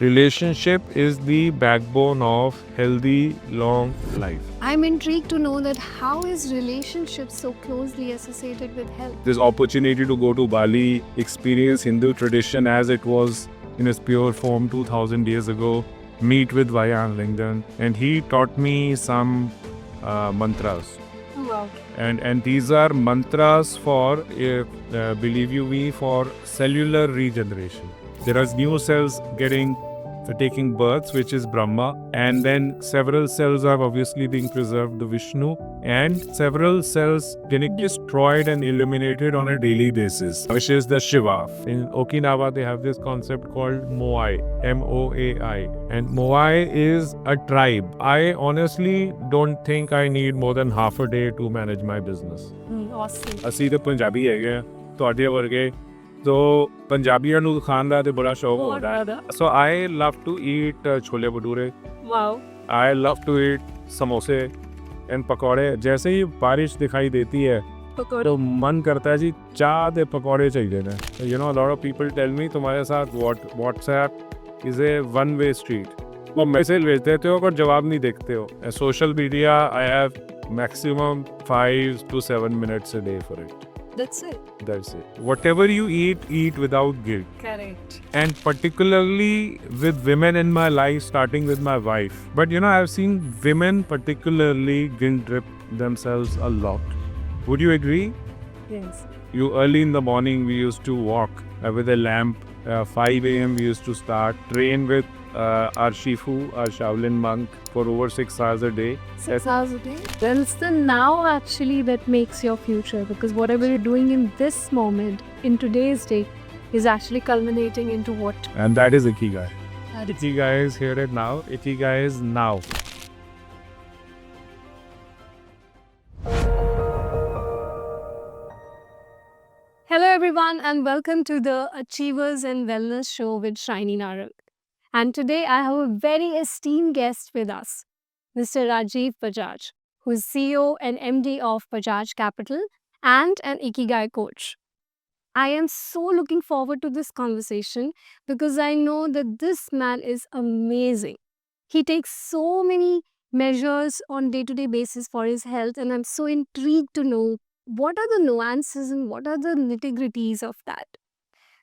Relationship is the backbone of healthy long life. I'm intrigued to know that how is relationship so closely associated with health? This opportunity to go to Bali, experience Hindu tradition as it was in its pure form 2000 years ago, meet with Vayan Lingdan, and he taught me some mantras. Wow. And these are mantras for, believe you me, for cellular regeneration. There are new cells taking births, which is Brahma, and then several cells are obviously being preserved, the Vishnu, and several cells getting destroyed and eliminated on a daily basis, which is the Shiva. In Okinawa, they have this concept called Moai, Moai, and Moai is a tribe. I honestly don't think I need more than half a day to manage my business. Awesome. ਅਸੀਂ ਤੇ ਪੰਜਾਬੀ ਹੈਗੇ ਆ, ਤੁਹਾਡੇ ਵਰਗੇ ਸੋ ਪੰਜਾਬੀਆਂ ਨੂੰ ਖਾਣ ਦਾ ਤੇ ਬੜਾ ਸ਼ੌਕ ਹੁੰਦਾ ਹੈ ਸੋ ਆਈ ਲਵ to eat chole bhature Wow. I love to eat samose and पकौड़े जैसे ही बारिश दिखाई देती है तो मन करता है जी चाह दे पकौड़े चाहिए ना you know lot of people tell me तुम्हारे साथ WhatsApp is a one way street वो मैसेज भेज देते हो पर जवाब नहीं देखते हो social media I have maximum 5 to 7 minutes a day for it. That's it. That's it. Whatever you eat without guilt. Correct. And particularly with women in my life, starting with my wife. But you know, I've seen women particularly guilt trip themselves a lot. Would you agree? Yes. You early in the morning, we used to walk with a lamp. 5 a.m. we used to start, train with our Shifu, our Shaolin monk, for over 6 hours a day. 6 hours a day. Well, it's the now actually that makes your future, because whatever you're doing in this moment, in today's day, is actually culminating into what? And that is Ikigai. That is- Ikigai is here and now. Ikigai is now. Hello, everyone, and welcome to the Achievers and Wellness Show with Shiny Narang. And today I have a very esteemed guest with us, Mr. Rajiv Bajaj, who is CEO and MD of Bajaj Capital and an Ikigai coach. I am so looking forward to this conversation because I know that this man is amazing. He takes so many measures on day-to-day basis for his health, and I'm so intrigued to know what are the nuances and what are the nitty-gritties of that.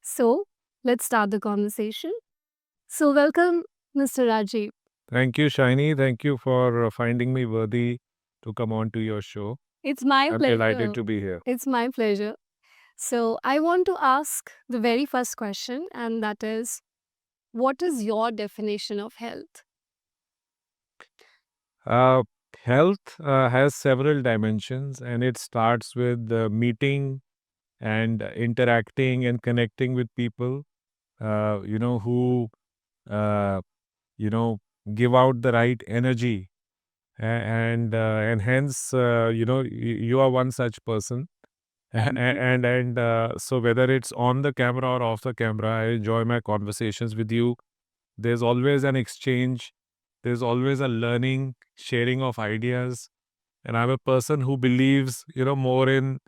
So let's start the conversation. So welcome, Mr. Rajiv. Thank you, Shiny. Thank you for finding me worthy to come on to your show. It's my I'm pleasure. delighted to be here. It's my pleasure. So I want to ask the very first question, and that is, what is your definition of health? Uh, Health has several dimensions, and it starts with meeting and interacting and connecting with people, who, uh, you know, give out the right energy. And hence, you are one such person. And so whether it's on the camera or off the camera, I enjoy my conversations with you. There's always an exchange. There's always a learning, sharing of ideas. And I'm a person who believes, more in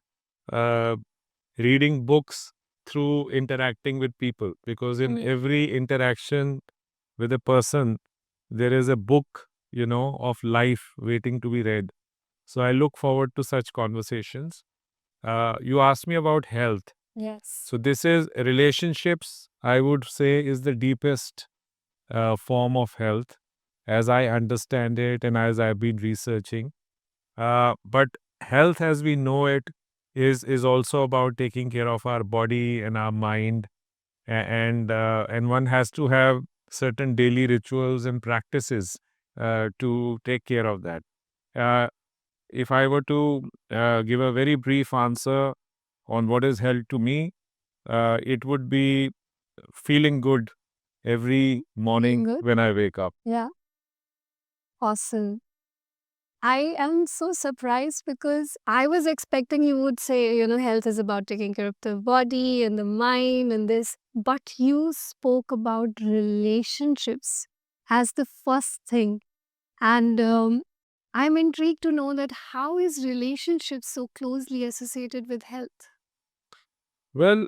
uh, reading books through interacting with people. Because in every interaction with a person, there is a book, of life waiting to be read. So I look forward to such conversations. You asked me about health. Yes. So this is relationships, I would say, is the deepest form of health as I understand it and as I've been researching. But health as we know it is also about taking care of our body and our mind. And one has to have certain daily rituals and practices to take care of that. Uh, if I were to give a very brief answer on what is health to me, it would be feeling good every morning good? when I wake up. Yeah. Awesome. I am so surprised because I was expecting you would say, health is about taking care of the body and the mind and this, but you spoke about relationships as the first thing. And I'm intrigued to know that how is relationships so closely associated with health? Well,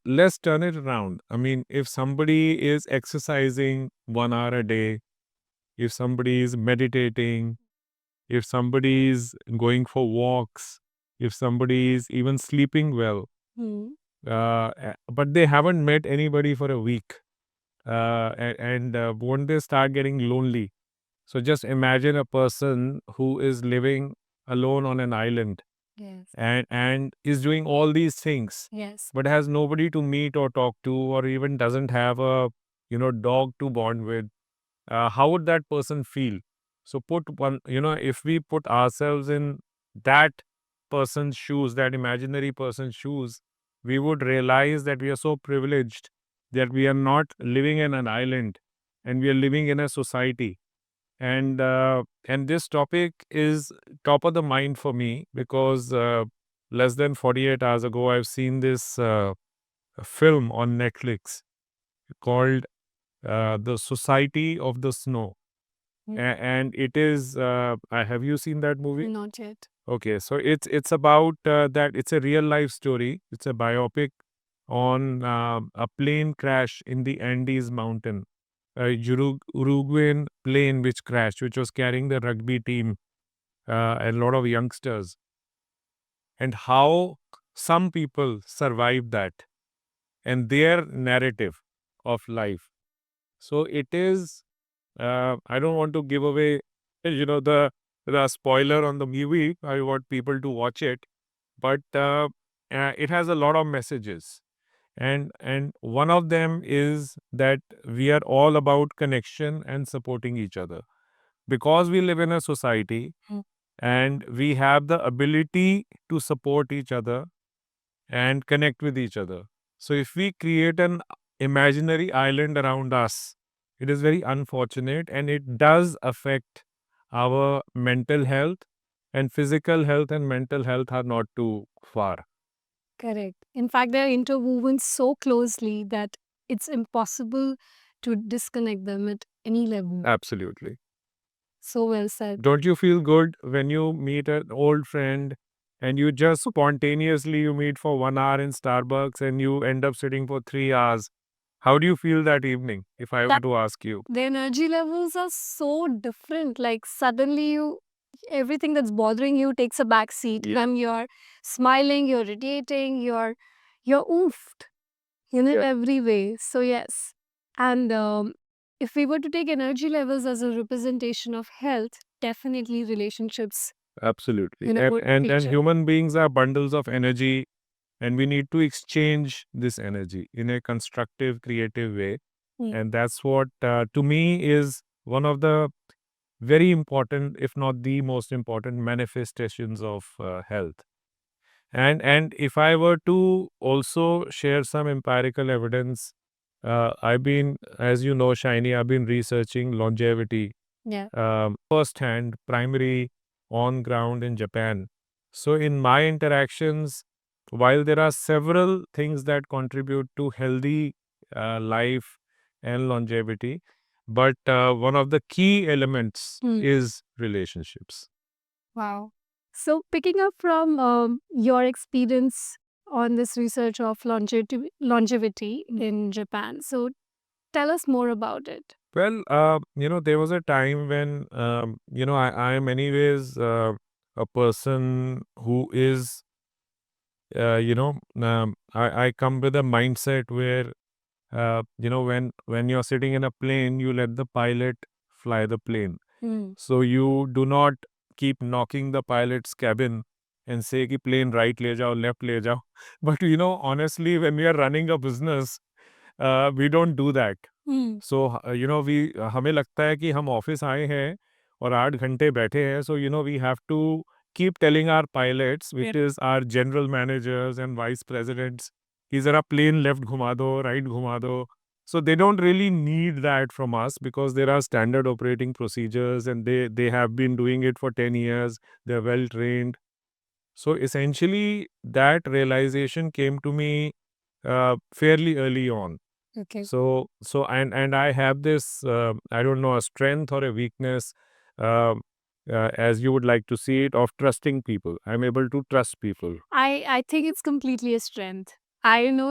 let's turn it around. I mean, if somebody is exercising 1 hour a day, if somebody is meditating, if somebody is going for walks, if somebody is even sleeping well, Hmm. but they haven't met anybody for a week, and won't they start getting lonely? So just imagine a person who is living alone on an island Yes. and is doing all these things, Yes. but has nobody to meet or talk to, or even doesn't have a dog to bond with. How would that person feel? So put one, if we put ourselves in that person's shoes, that imaginary person's shoes, we would realize that we are so privileged that we are not living in an island and we are living in a society. And this topic is top of the mind for me because less than 48 hours ago I've seen this film on Netflix called The Society of the Snow. Mm. And it is have you seen that movie? Not yet. Okay, so it's about that. It's a real life story. It's a biopic on a plane crash in the Andes mountain, a Uruguayan plane which crashed, which was carrying the rugby team and a lot of youngsters, and how some people survived that and their narrative of life. So it is. I don't want to give away, the spoiler on the movie. I want people to watch it, but it has a lot of messages, and one of them is that we are all about connection and supporting each other because we live in a society Mm. and we have the ability to support each other and connect with each other. So if we create an imaginary island around us, it is very unfortunate and it does affect our mental health, and physical health and mental health are not too far. Correct. In fact, they're interwoven so closely that it's impossible to disconnect them at any level. Absolutely. So well said. Don't you feel good when you meet an old friend and you just spontaneously you meet for 1 hour in Starbucks and you end up sitting for 3 hours? How do you feel that evening, if I were That to ask you? the energy levels are so different. Like suddenly you everything that's bothering you takes a back seat. Yeah. When you're smiling, you're radiating, you're oofed, Yeah. every way. So yes. And if we were to take energy levels as a representation of health, definitely relationships Absolutely. in a And, good and and picture. human beings are bundles of energy, and we need to exchange this energy in a constructive, creative way. Mm. And that's what, to me, is one of the very important, if not the most important, manifestations of health. And if I were to also share some empirical evidence, I've been, as you know, Shiny, I've been researching longevity Yeah. firsthand, primary, on ground in Japan. So, in my interactions, while there are several things that contribute to healthy life and longevity, but one of the key elements Hmm. is relationships. Wow. So, picking up from your experience on this research of longevity in Japan, so tell us more about it. Well, there was a time when, I am anyways a person who is, I come with a mindset where, when you're sitting in a plane, you let the pilot fly the plane. Hmm. So you do not keep knocking the pilot's cabin and say कि plane right ले जाओ, left ले जाओ. But honestly, when we are running a business, we don't do that. Hmm. So we हमें लगता है कि हम ऑफिस आए हैं और 8 घंटे बैठे हैं, so we have to keep telling our pilots which is our general managers and vice presidents कि जरा प्लेन लेफ्ट घुमा दो, राइट घुमा दो. So they don't really need that from us because there are standard operating procedures and they have been doing it for 10 years. They're well trained. So essentially that realization came to me fairly early on. Okay. So I have this, I don't know, a strength or a weakness, um, as you would like to see it, of trusting people. I'm able to trust people. I think it's completely a strength. I know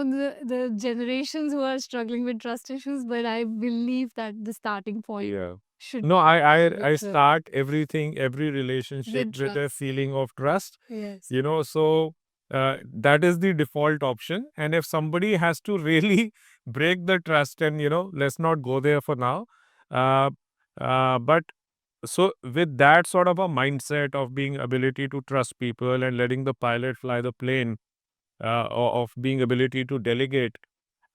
the generations who are struggling with trust issues, but I believe that the starting point Yeah. should No, I with the start everything, every relationship with with a trust. feeling of trust. Yes. So that is the default option. And if somebody has to really break the trust, and let's not go there for now. Uh, but so with that sort of a mindset of being ability to trust people and letting the pilot fly the plane, of being ability to delegate,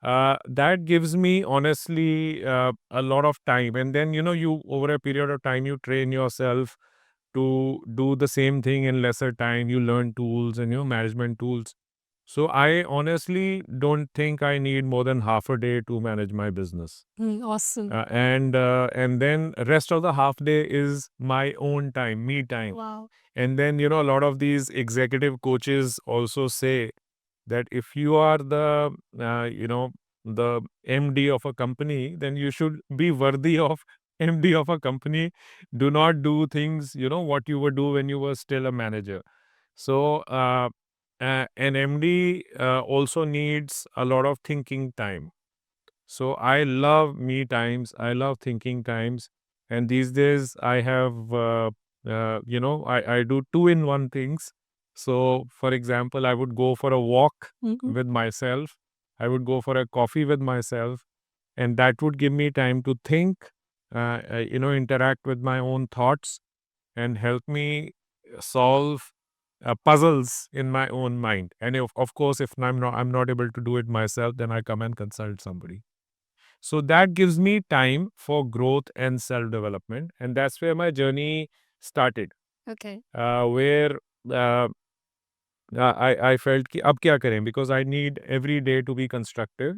that gives me honestly a lot of time. And then you over a period of time you train yourself to do the same thing in lesser time. You learn tools and management tools. So I honestly don't think I need more than half a day to manage my business. Awesome. And then rest of the half day is my own time, me time. Wow. And then a lot of these executive coaches also say that if you are the MD of a company, then you should be worthy of MD of a company. Do not do things what you would do when you were still a manager. So an MD also needs a lot of thinking time. So I love me times. I love thinking times. And these days I have, I do two in one things. So, for example, I would go for a walk Mhm. with myself. I would go for a coffee with myself. And that would give me time to think, interact with my own thoughts and help me solve puzzles in my own mind. And of course, if I'm not able to do it myself, then I come and consult somebody. So that gives me time for growth and self development. And that's where my journey started, Okay. where uh, I felt कि अब क्या करें, because I need every day to be constructive.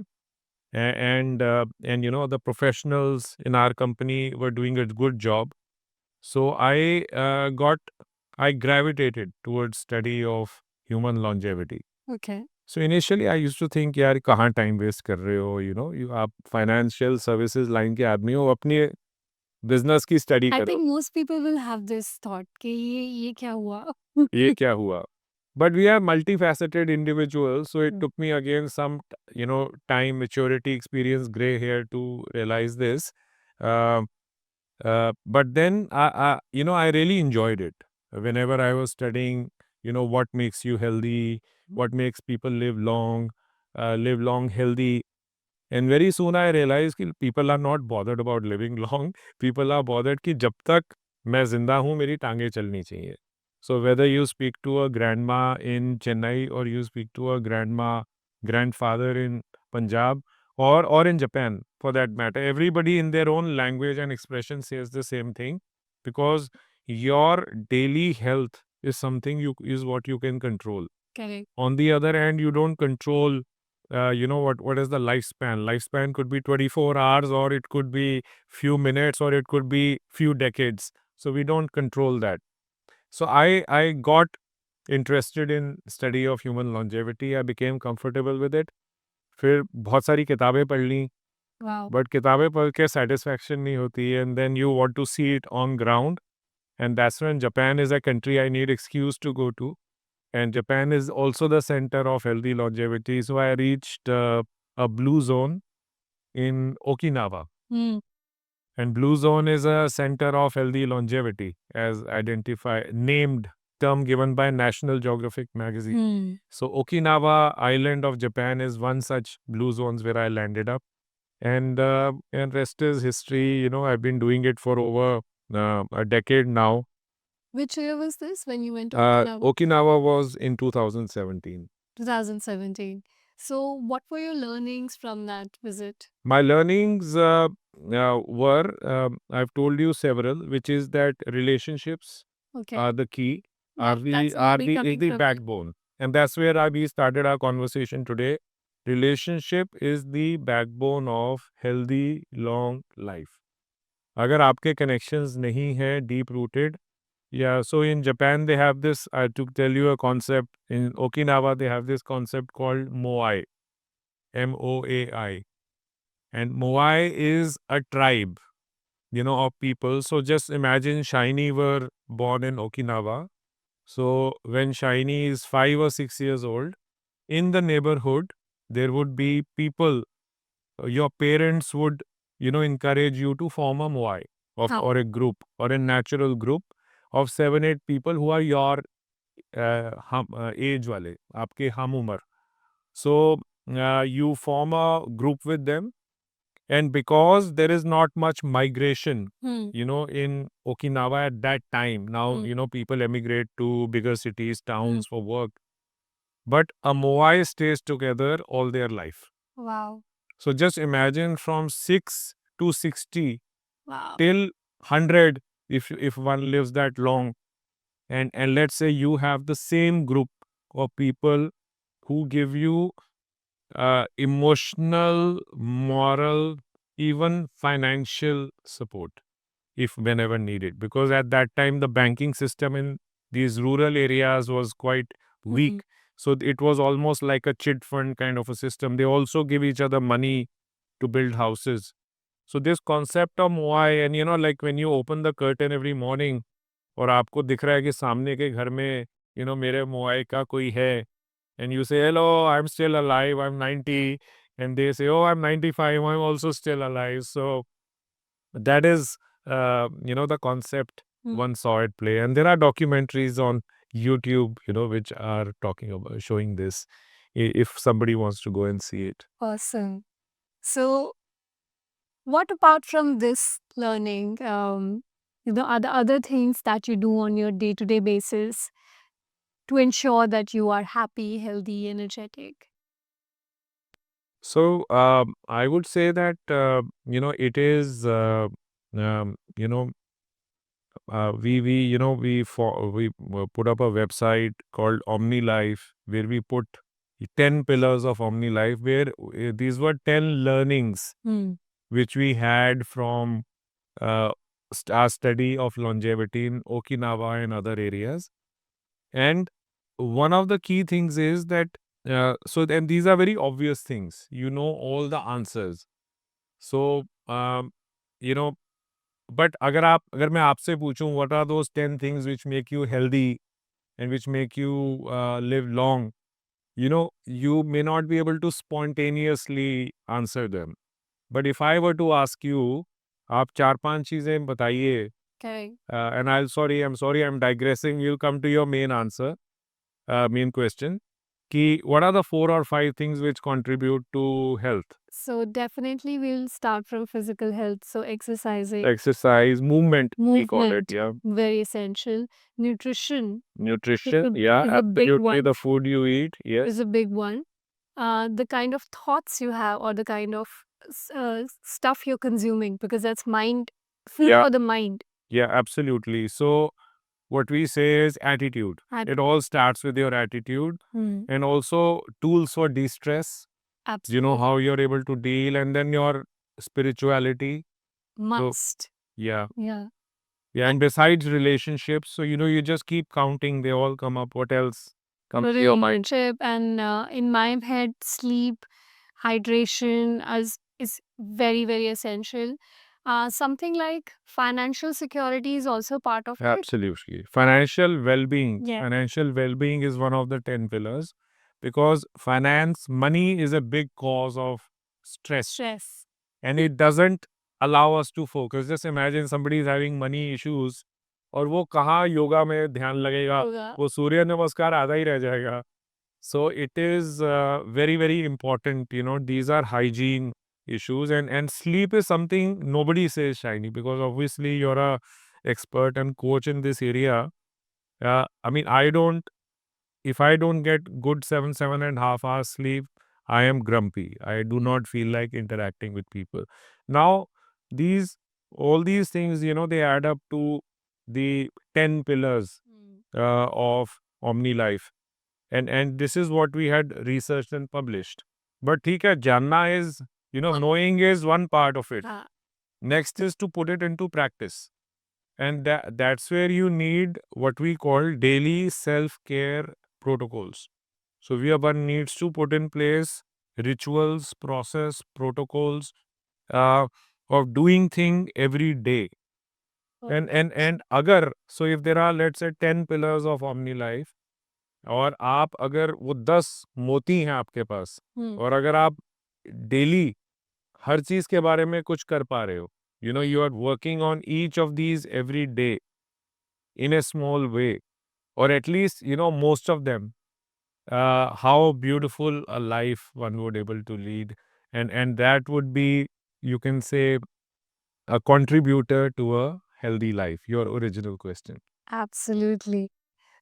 And the professionals in our company were doing a good job. So I gravitated towards study of human longevity. Okay. So initially I used to think यार कहाँ time waste कर रहे हो, आप financial services line के आदमी हो, अपनी बिजनेस की स्टडी I करो। think most people will have this thought कि ये क्या हुआ? ये क्या हुआ? But we are multifaceted individuals, so it took me again some time, maturity, experience, gray hair to realize this. Um but then I really enjoyed it. Whenever I was studying, what makes you healthy, what makes people live long healthy. And very soon I realized कि people are not bothered about living long. People are bothered कि जब तक मैं जिंदा हूँ मेरी टांगें चलनी चाहिए. So whether you speak to a grandma in Chennai or you speak to a grandfather in Punjab or in Japan for that matter, everybody in their own language and expression says the same thing, because your daily health is something is what you can control. Correct. On the other hand, you don't control, what is the lifespan. Lifespan could be 24 hours, or it could be few minutes, or it could be few decades. So we don't control that. So I got interested in study of human longevity. I became comfortable with it. फिर बहुत सारी किताबें पढ़ ली, Wow. But किताबें पढ़ के satisfaction नहीं होती, and then you want to see it on ground. And that's when Japan is a country I need excuse to go to. And Japan is also the center of healthy longevity. So I reached a blue zone in Okinawa. Hmm. And blue zone is a center of healthy longevity, as named term given by National Geographic magazine. Hmm. So Okinawa island of Japan is one such blue zones where I landed up. And rest is history. I've been doing it for over a decade now. Which year was this when you went to Okinawa? Okinawa was in 2017. 2017. So, what were your learnings from that visit? My learnings were, I've told you several, which is that relationships Okay. are the key, Yeah, that's are me the coming is the from. backbone, and that's where we started our conversation today. Relationship is the backbone of healthy long life. अगर आपके connections नहीं है deep rooted, yeah. So in Japan they have this. To tell you a concept, in Okinawa they have this concept called Moai, Moai. And Moai is a tribe, of people. So just imagine Shiny were born in Okinawa. So when Shiny is 5 or 6 years old, in the neighborhood, there would be people, your parents would, encourage you to form a MOI How? or a group or a natural group of 7-8 people who are your age wale, आपके हम उम्र. So you form a group with them, and because there is not much migration, Hmm. in Okinawa at that time, now, people emigrate to bigger cities, towns for work, but a Moai stays together all their life. Wow. So just imagine from 6 to 60 Wow. till 100, if one lives that long, and let's say you have the same group of people who give you emotional, moral, even financial support if whenever needed. Because at that time, the banking system in these rural areas was quite weak. So it was almost like a chit fund kind of a system. They also give each other money to build houses. So this concept of Moai, and like when you open the curtain every morning, और आपको दिख रहा है कि सामने के घर में, मेरे मोआई का कोई है, and you say, hello, I'm still alive, I'm 90, and they say, oh, I'm 95, I'm also still alive. So that is, the concept one saw at play. And there are documentaries on YouTube, which are talking about showing this, if somebody wants to go and see it. Awesome. So, what apart from this learning, are the other things that you do on your day-to-day basis to ensure that you are happy, healthy, energetic? So I would say that, it is, um, you know, we put up a website called Omni Life, where we put 10 pillars of Omni Life, where these were 10 learnings which we had from our study of longevity in Okinawa and other areas. And one of the key things is that, and these are very obvious things, all the answers. So, you know, but अगर मैं आपसे पूछूं, what are those 10 things which make you healthy and which make you live long, you may not be able to spontaneously answer them. But if I were to ask you, आप 4-5 चीजें बताइए, Correct. and I'm sorry, I'm digressing. We'll come to your main answer, main question. What are the 4 or 5 things which contribute to health? So, definitely we'll start from physical health. So, exercising, Exercise, movement, we call it, movement, yeah. very essential. Nutrition Nutrition, is yeah, a big absolutely. one. The food you eat, yes. Is a big one. The kind of thoughts you have, or the kind of stuff you're consuming, because that's food Yeah. for the mind. Yeah, absolutely. So, what we say is attitude. It all starts with your attitude, and also tools for de stress, Absolutely. how you're able to deal, and then your spirituality. Must. Yeah. Yeah. Yeah. And besides relationships, so, you just keep counting, they all come up. What else comes to your mind? Relationship, and in my head, sleep, hydration is very, very essential. Something like financial security is also part of it. Absolutely. Financial well being. Yeah. Financial well being is one of the 10 pillars, because money is a big cause of stress, Stress. and it doesn't allow us to focus. Just imagine somebody is having money issues, और वो कहाँ योगा में ध्यान लगेगा, होगा. वो सूर्य नमस्कार आधा ही रह जाएगा. So it is very, very important. These are hygiene issues, and sleep is something nobody says, Shiny, because obviously you're a expert and coach in this area. I mean, if I don't get good 7.5 hours sleep, I am grumpy. I do not feel like interacting with people. Now, all these things, they add up to the 10 pillars of Omni Life. And this is what we had researched and published. But theek hai, janna is, knowing is one part of it. Next is to put it into practice. And that's where you need what we call daily self-care protocols. So one needs to put in place rituals, process, protocols of doing thing every day. And agar, so if there are, let's say, 10 pillars of Omni Life, और आप अगर वो 10 मोती हैं आपके पास, और अगर आप डेली हर चीज के बारे में कुछ कर पा रहे हो, you are working on each of these every day in a small way, or at least most of them, how beautiful a life one would able to lead, and that would be, you can say, a contributor to a healthy life. Your original question. Absolutely.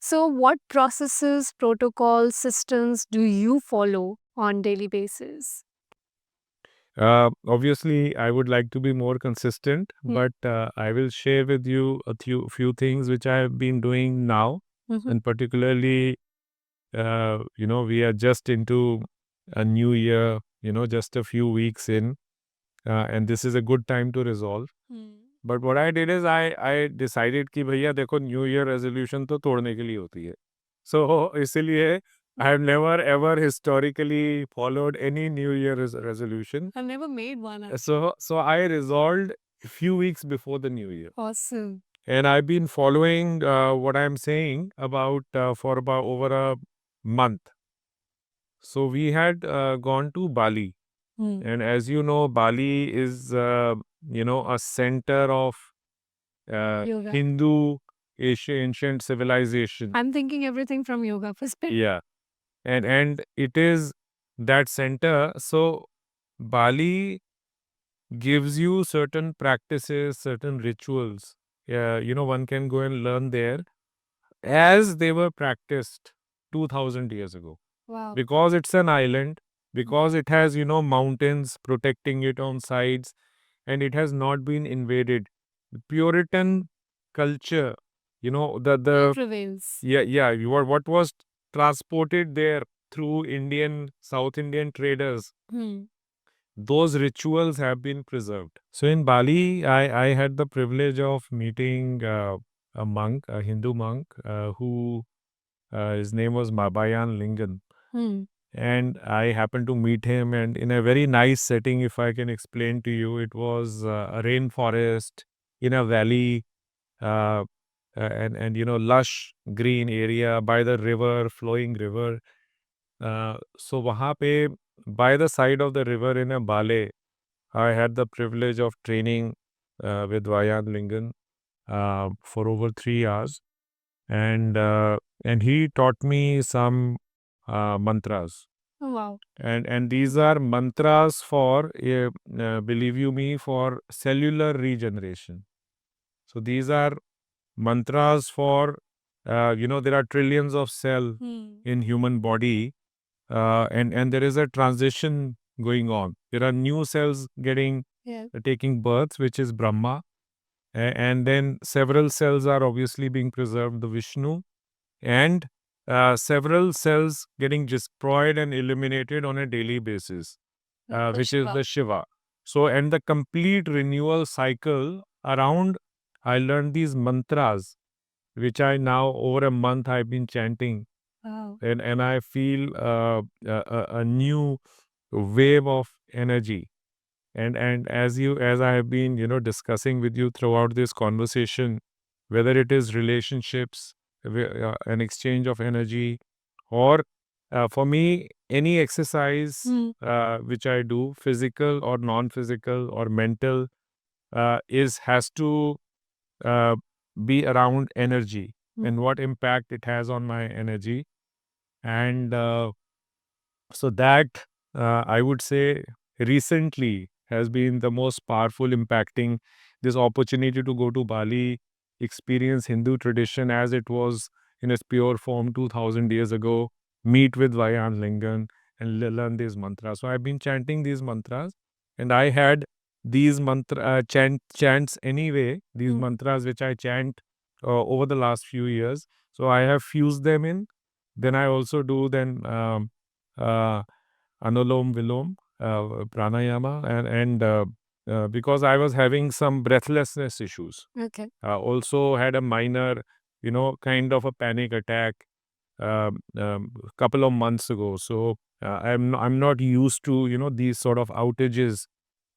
So, what processes, protocols, systems do you follow on daily basis? Obviously, I would like to be more consistent, but I will share with you a few things which I have been doing now, Mhm. and particularly, we are just into a new year, just a few weeks in, and this is a good time to resolve. But what I did is I decided कि भैया देखो, new year resolution तो तोड़ने के लिए होती है, सो इसीलिए I have never ever historically followed any New Year resolution. I've never made one. So I resolved a few weeks before the New Year, Awesome. and I've been following what I'm saying about for about over a month. So we had gone to Bali, and as you know, Bali is a center of Yoga. Hindu ancient civilization. I'm thinking everything from yoga perspective. Yeah, and it is that center. So Bali gives you certain practices, certain rituals. Yeah, one can go and learn there as they were practiced 2000 years ago. Wow. Because it's an island, because it has mountains protecting it on sides, and it has not been invaded. Puritan culture, the Prevails. yeah, what was transported there through South Indian traders, those rituals have been preserved. So in Bali, I had the privilege of meeting a monk, a Hindu monk, who his name was Mabayan Lingan. And I happened to meet him, and in a very nice setting, if I can explain to you, it was a rainforest in a valley, uh, and lush green area by the river, flowing river. So वहाँ पे, by the side of the river in a Bale, I had the privilege of training with Vayan Lingan for over 3 hours, and he taught me some mantras. Oh, wow. And these are mantras for, believe you me, for cellular regeneration. So these are mantras for, there are trillions of cells in human body, and there is a transition going on. There are new cells taking birth, which is Brahma, and then several cells are obviously being preserved, the Vishnu, and several cells getting destroyed and eliminated on a daily basis, which is the Shiva. So, and the complete renewal cycle around, I learned these mantras, which I now over a month I've been chanting. Wow. And I feel a new wave of energy. And as I have been discussing with you throughout this conversation, whether it is relationships, an exchange of energy, or for me any exercise which I do, physical or non-physical or mental, is has to uh, be around energy and what impact it has on my energy. And so that, I would say, recently has been the most powerful, impacting this opportunity to go to Bali, experience Hindu tradition as it was in its pure form 2000 years ago, meet with Vayan Lingan, and learn these mantras. So I've been chanting these mantras, and I had these chants anyway, these mantras which I chant over the last few years. So I have fused them in. Then I also do uh, Anulom Vilom, pranayama, and because I was having some breathlessness issues, Okay. also had a minor, kind of a panic attack couple of months ago. So I'm not used to these sort of outages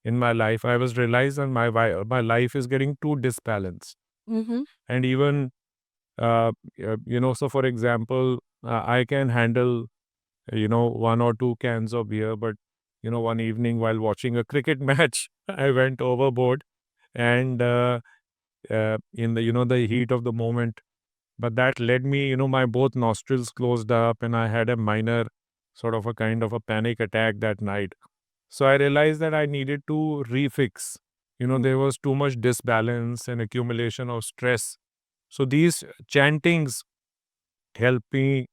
in my life. I was realized that my life is getting too disbalanced, Mm-hmm. and even so for example, I can handle, one or two cans of beer. But, one evening while watching a cricket match, I went overboard and in the heat of the moment. But that led me, my both nostrils closed up and I had a minor sort of a kind of a panic attack that night. So I realized that I needed to refix. There was too much disbalance and accumulation of stress. So these chantings help me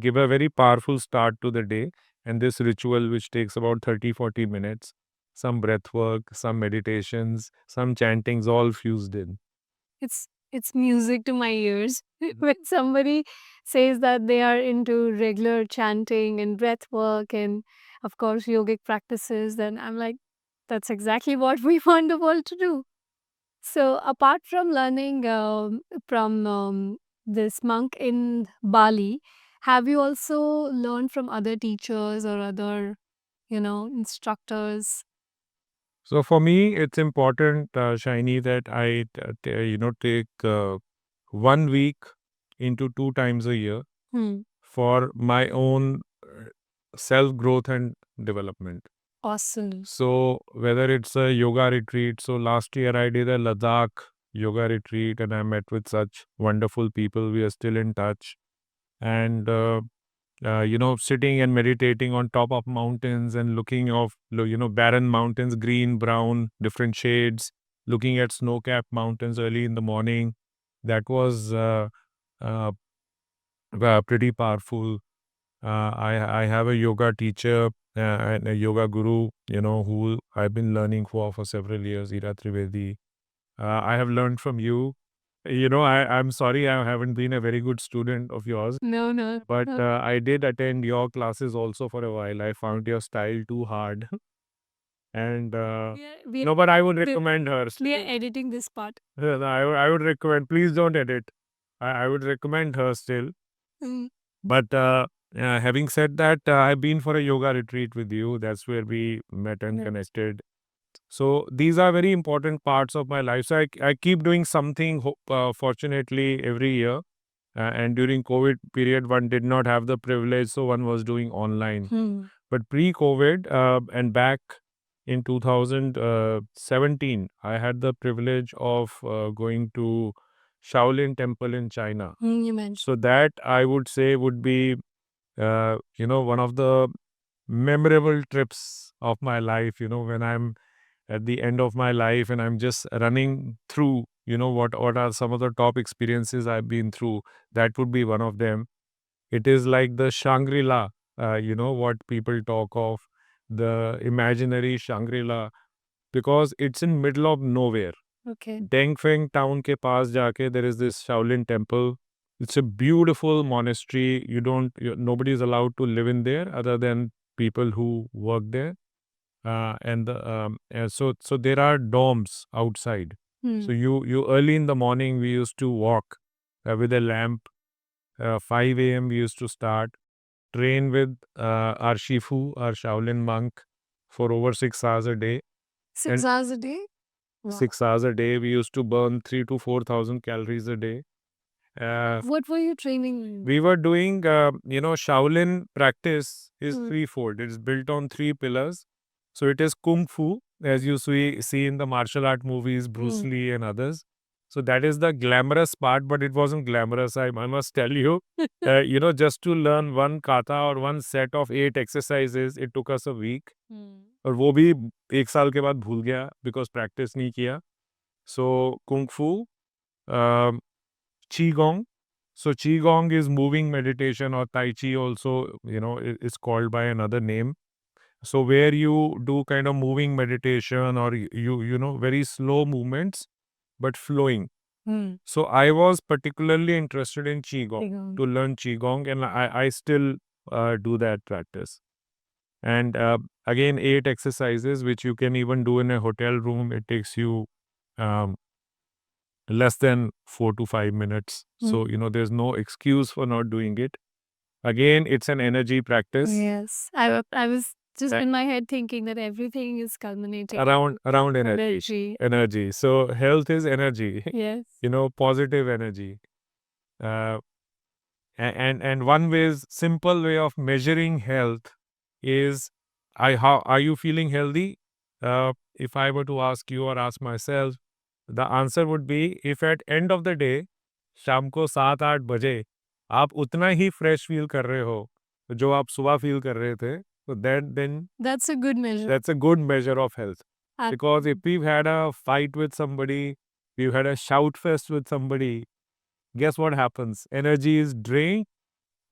give a very powerful start to the day. And this ritual, which takes about 30-40 minutes, some breath work, some meditations, some chantings, all fused in. It's music to my ears when somebody says that they are into regular chanting and breath work and of course yogic practices. Then I'm like, that's exactly what we want the world to do. So apart from learning from this monk in Bali, have you also learned from other teachers or other, instructors? So for me, it's important, Shiny, that I, take 1 week into 2 times a year Hmm. for my own self growth and development. Awesome. So whether it's a yoga retreat, so last year I did a Ladakh yoga retreat and I met with such wonderful people. We are still in touch. And sitting and meditating on top of mountains and looking of barren mountains, green, brown, different shades, looking at snow-capped mountains early in the morning. That was uh, pretty powerful. I have a yoga teacher and a yoga guru, who I've been learning for several years, Ira Trivedi. I have learned from you. I'm sorry I haven't been a very good student of yours. No, no, But no. I did attend your classes also for a while. I found your style too hard. And We are, no, but I would we, recommend her. we are editing this part. No, I would recommend, please don't edit. I would recommend her still. Mm. But having said that, I've been for a yoga retreat with you. That's where we met and Yeah. connected. So these are very important parts of my life. So I keep doing something, fortunately, every year. And during COVID period, one did not have the privilege, so one was doing online. Hmm. But pre-COVID and back in 2017, I had the privilege of going to Shaolin Temple in China. You mentioned. So that I would say would be, one of the memorable trips of my life. When I'm at the end of my life and I'm just running through, what are some of the top experiences I've been through. That would be one of them. It is like the Shangri-La, what people talk of, the imaginary Shangri-La, because it's in middle of nowhere. Okay. Dengfeng town ke paas jaake, there is this Shaolin temple. It's a beautiful monastery. Nobody is allowed to live in there other than people who work there. So there are domes outside. Hmm. So you early in the morning we used to walk with a lamp. 5 a.m. we used to start, train with our Shifu, our Shaolin monk, for over 6 hours a day. 6 hours a day? Wow. 6 hours a day, we used to burn 3 to 4,000 calories a day. What were you training in? We were doing, Shaolin practice is Hmm. threefold. It is built on three pillars. So it is Kung Fu, as you see in the martial art movies, Bruce Lee and others. So that is the glamorous part, but it wasn't glamorous, I must tell you. Just to learn one kata or one set of 8 exercises, it took us a week. और वो भी 1 साल के बाद भूल गया because practice नहीं किया. So Kung Fu, Qigong. So Qigong is moving meditation, or Tai Chi also, is called by another name. So where you do kind of moving meditation, or very slow movements, but flowing. Hmm. So I was particularly interested in Qigong, Qigong. to learn Qigong, and I still do that practice. And again, 8 exercises, which you can even do in a hotel room. It takes you um, less than 4 to 5 minutes. So, there's no excuse for not doing it. Again, it's an energy practice. Yes. I was just in my head thinking that everything is culminating. Around energy. Energy. So health is energy. Yes. Positive energy. Uh, And one simple way of measuring health is, how are you feeling healthy? If I were to ask you or ask myself, the answer would be, if at end of the day शाम को 7-8 बजे आप उतना ही fresh feel कर रहे हो जो आप सुबह फील कर रहे थे, तो then That's a good measure. that's a good measure of health. Because if Absolutely. we've had a fight with somebody, we've had a shout fest with somebody, guess what happens? Energy is drained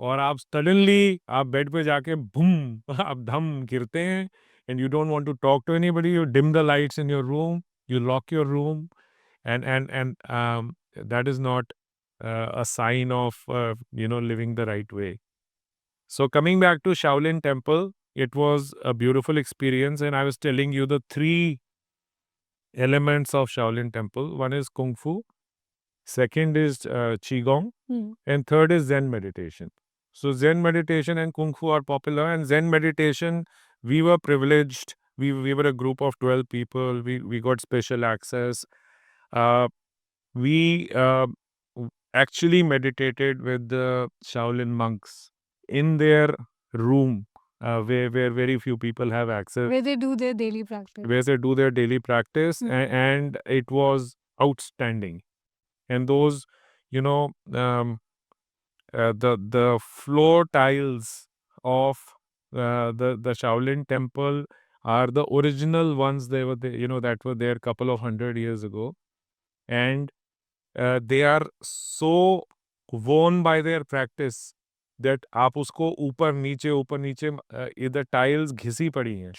और आप suddenly आप bed पे जाके boom आप धम गिरते हैं, and you don't want to talk to anybody. You dim the lights in your room, you lock your room, and that is not a sign of living the right way. So coming back to Shaolin Temple, it was a beautiful experience, and I was telling you the three elements of Shaolin Temple. One is Kung Fu, second is Qigong, and third is Zen meditation. So Zen meditation and Kung Fu are popular, and Zen meditation, we were privileged. We were a group of 12 people. We got special access. Uh, we actually meditated with the Shaolin monks in their room, where very few people have access, Where they do their daily practice. where they do their daily practice, and it was outstanding. And those, you know, the floor tiles of the Shaolin temple are the original ones. They were that were there a couple of 100 years ago, and they are so worn by their practice that आप उसको ऊपर नीचे इधर tiles घिसी पड़ी हैं.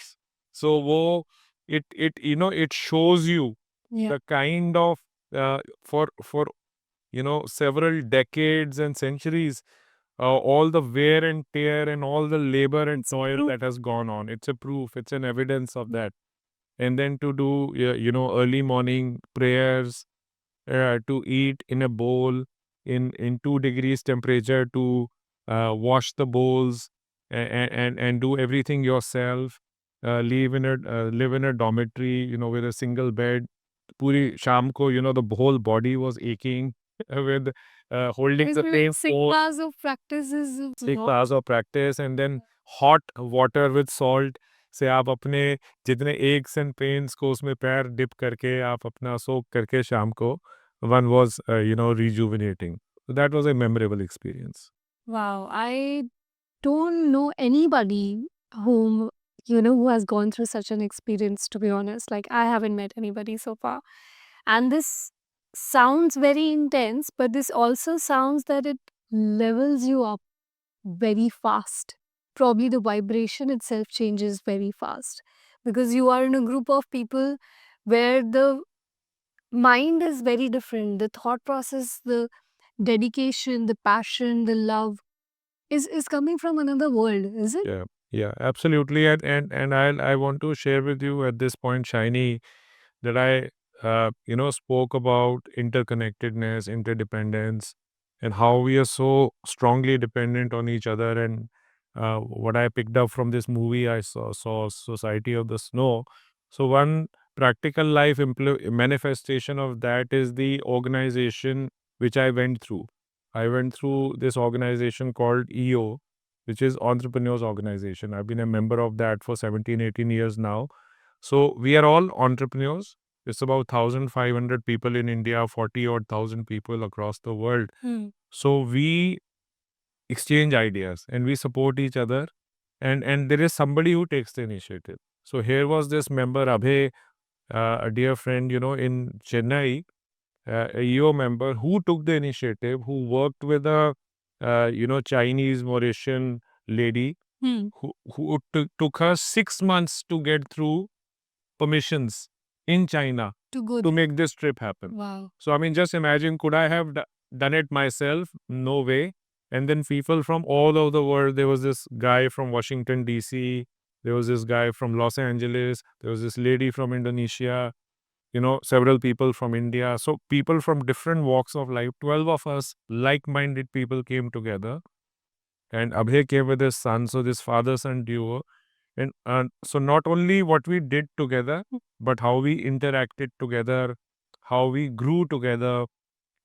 So वो it shows you Yeah. the kind of for several decades and centuries, all the wear and tear and all the labor and soil that has gone on. It's a proof, it's an evidence of that. And then to do early morning prayers, to eat in a bowl in 2 degrees temperature, to wash the bowls, and do everything yourself, live in a dormitory, with a single bed. Puri sham ko, the whole body was aching with holding the same 6 pose. hours of practice is 6 not. hours of practice, and then hot water with salt से आप अपने जितने aches and pains को उसमें पैर dip करके आप अपना soak करके शाम को one was rejuvenating. So that was a memorable experience. Wow, I don't know anybody whom who has gone through such an experience, to be honest. Like, I haven't met anybody so far. And this sounds very intense, but this also sounds that it levels you up very fast. Probably the vibration itself changes very fast because you are in a group of people where the mind is very different. The thought process, the dedication, the passion, the love is coming from another world, is it? Yeah, absolutely. And I want to share with you at this point, Shiny, that I spoke about interconnectedness, interdependence, and how we are so strongly dependent on each other. And what I picked up from this movie, I saw Society of the Snow. So one practical life manifestation of that is the organization which I went through. I went through this organization called EO, which is Entrepreneurs Organization. I've been a member of that for 17, 18 years now. So we are all entrepreneurs. It's about 1,500 people in India, 40 odd thousand people across the world. So we exchange ideas and we support each other, and there is somebody who takes the initiative. So here was this member Abhay, a dear friend, in Chennai, a EO member who took the initiative, who worked with a Chinese Mauritian lady who took her 6 months to get through permissions in China To go to make this trip happen. Wow. So, I mean, just imagine, could I have done it myself? No way. And then people from all over the world. There was this guy from Washington, D.C., there was this guy from Los Angeles, there was this lady from Indonesia, several people from India. So, people from different walks of life, 12 of us, like minded people, came together. And Abhay came with his son, so this father son duo. And so not only what we did together, but how we interacted together, how we grew together,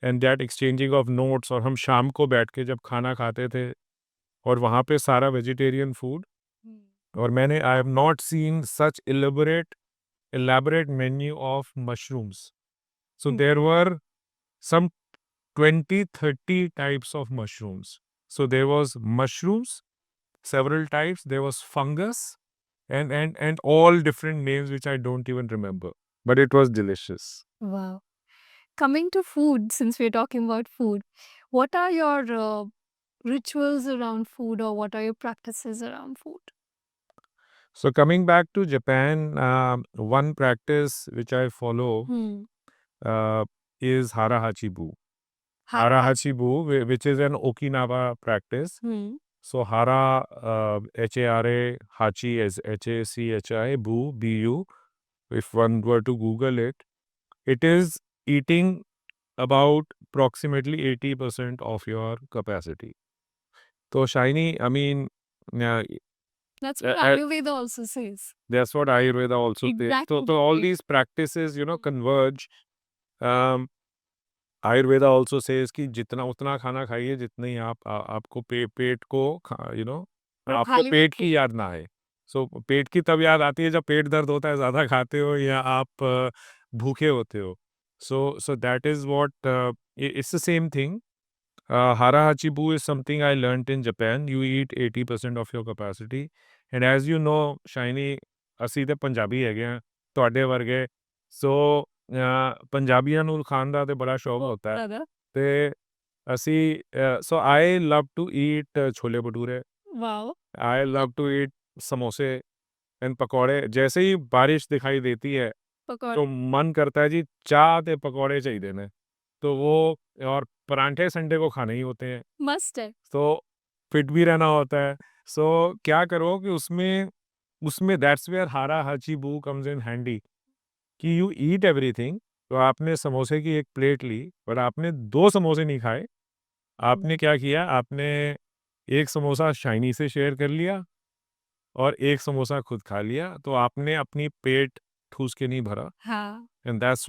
and that exchanging of notes, और हम शाम को बैठ के जब खाना खाते थे और वहाँ पे सारा वेजिटेरियन फूड, और मैंने I have not seen such elaborate menu of mushrooms. So there were some 20-30 types of mushrooms. So there was mushrooms, several types, there was fungus, and all different names which I don't even remember. But it was delicious. Wow. Coming to food, since we're talking about food, what are your rituals around food, or what are your practices around food? So coming back to Japan, one practice which I follow uh, is hara hachibu. Hara hachibu, which is an Okinawa practice. So hara, H-A-R-A, hachi is H-A-C-H-I, bu, B-U. If one were to Google it, it is eating about approximately 80% of your capacity. So Shiny, I mean, That's Uh, what uh, Ayurveda also says. that's what Ayurveda also says. Exactly. So all these practices, converge. Um, Ayurveda also says कि जितना उतना खाना खाइए जितनी आपको पेट को आपको खाली पेट पेट। की याद ना आए. सो पेट की तब याद आती है जब पेट दर्द होता है, ज़्यादा खाते हो या आप भूखे होते हो. So that is what it's the same thing. Hara hachibu is something I learnt in Japan. You eat 80% of your capacity. And as you know, Shiny, ਅਸੀਂ ਤੇ ਪੰਜਾਬੀ ਹੈਗੇ ਆ ਤੁਹਾਡੇ ਵਰਗੇ. ਸੋ ਪੰਜਾਬੀਆਂ ਨੂੰ ਖਾਣ ਦਾ ਤੇ ਬੜਾ ਸ਼ੌਕ ਹੁੰਦਾ ਹੈ. Brother. ਤੇ ਅਸੀਂ ਸੋ I love to eat chole bhature. Wow. I love to eat समोसे एंड पकौड़े. जैसे ही बारिश दिखाई देती है Pakora. तो मन करता है जी चाह ते पकौड़े चाहिए ने. तो वो और परांठे संडे को खाने ही होते हैं. Must है. तो फिट भी रहना होता है. सो क्या करो कि उसमें उसमें दैट्स वेयर हारा हाची बू कम्स इन हैंडी कि यू ईट एवरीथिंग. तो आपने समोसे की एक प्लेट ली पर आपने 2 समोसे नहीं खाए. आपने क्या किया, आपने एक समोसा शाइनी से शेयर कर लिया और एक समोसा खुद खा लिया. तो आपने अपनी पेट ठूस के नहीं भरा. हाँ. And that's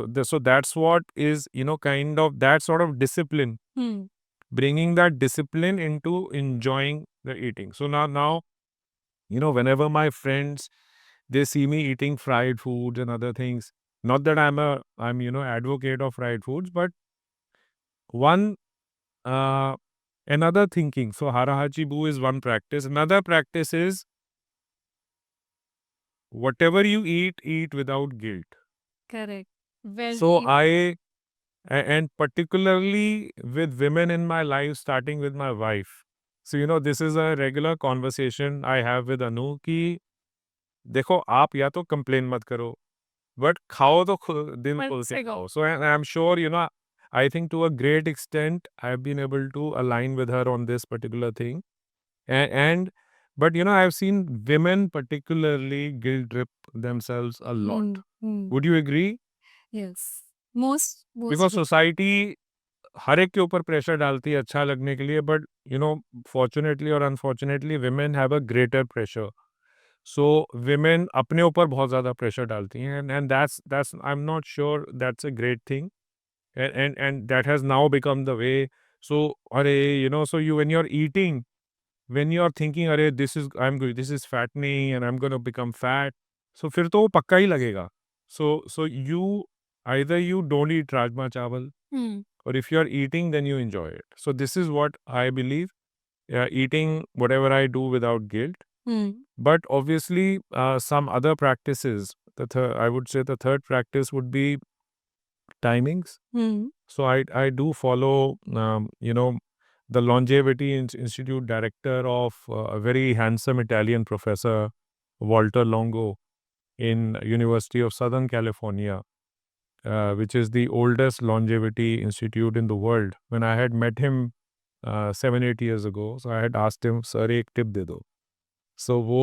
what is kind of that sort of discipline, bringing that discipline into enjoying the eating. So now whenever my friends, they see me eating fried foods and other things, not that I'm advocate of fried foods, but one another thinking. So harahachi bu is one practice. Another practice is whatever you eat without guilt. Correct. Very. So and particularly with women in my life, starting with my wife. So this is a regular conversation I have with Anu कि देखो आप या तो complain मत करो, but खाओ तो दिल मन खोल से के खाओ. खाओ. So and I'm sure I think to a great extent I've been able to align with her on this particular thing. And but I've seen women particularly guilt trip themselves a lot. Would you agree? Yes. Most Because society हर एक के ऊपर pressure डालती है अच्छा लगने के लिए, but fortunately और unfortunately women have a greater pressure. So women अपने ऊपर बहुत ज़्यादा प्रेशर डालती हैं, and that's I am not sure that's a great thing. And that has now become the way. So अरे so you when you're eating, when you're thinking अरे this is fattening and I'm going to become fat, so फिर तो वो पक्का ही लगेगा. So you either you don't eat rajma चावल, or if you're eating, then you enjoy it. So this is what I believe. Eating whatever I do without guilt. But obviously, some other practices. I would say the third practice would be timings. So I do follow, the Longevity Institute director of a very handsome Italian professor, Walter Longo, in University of Southern California. Which is the oldest longevity institute in the world. When I had met him 7-8 years ago, so I had asked him, "Sir, एक tip दे दो." So वो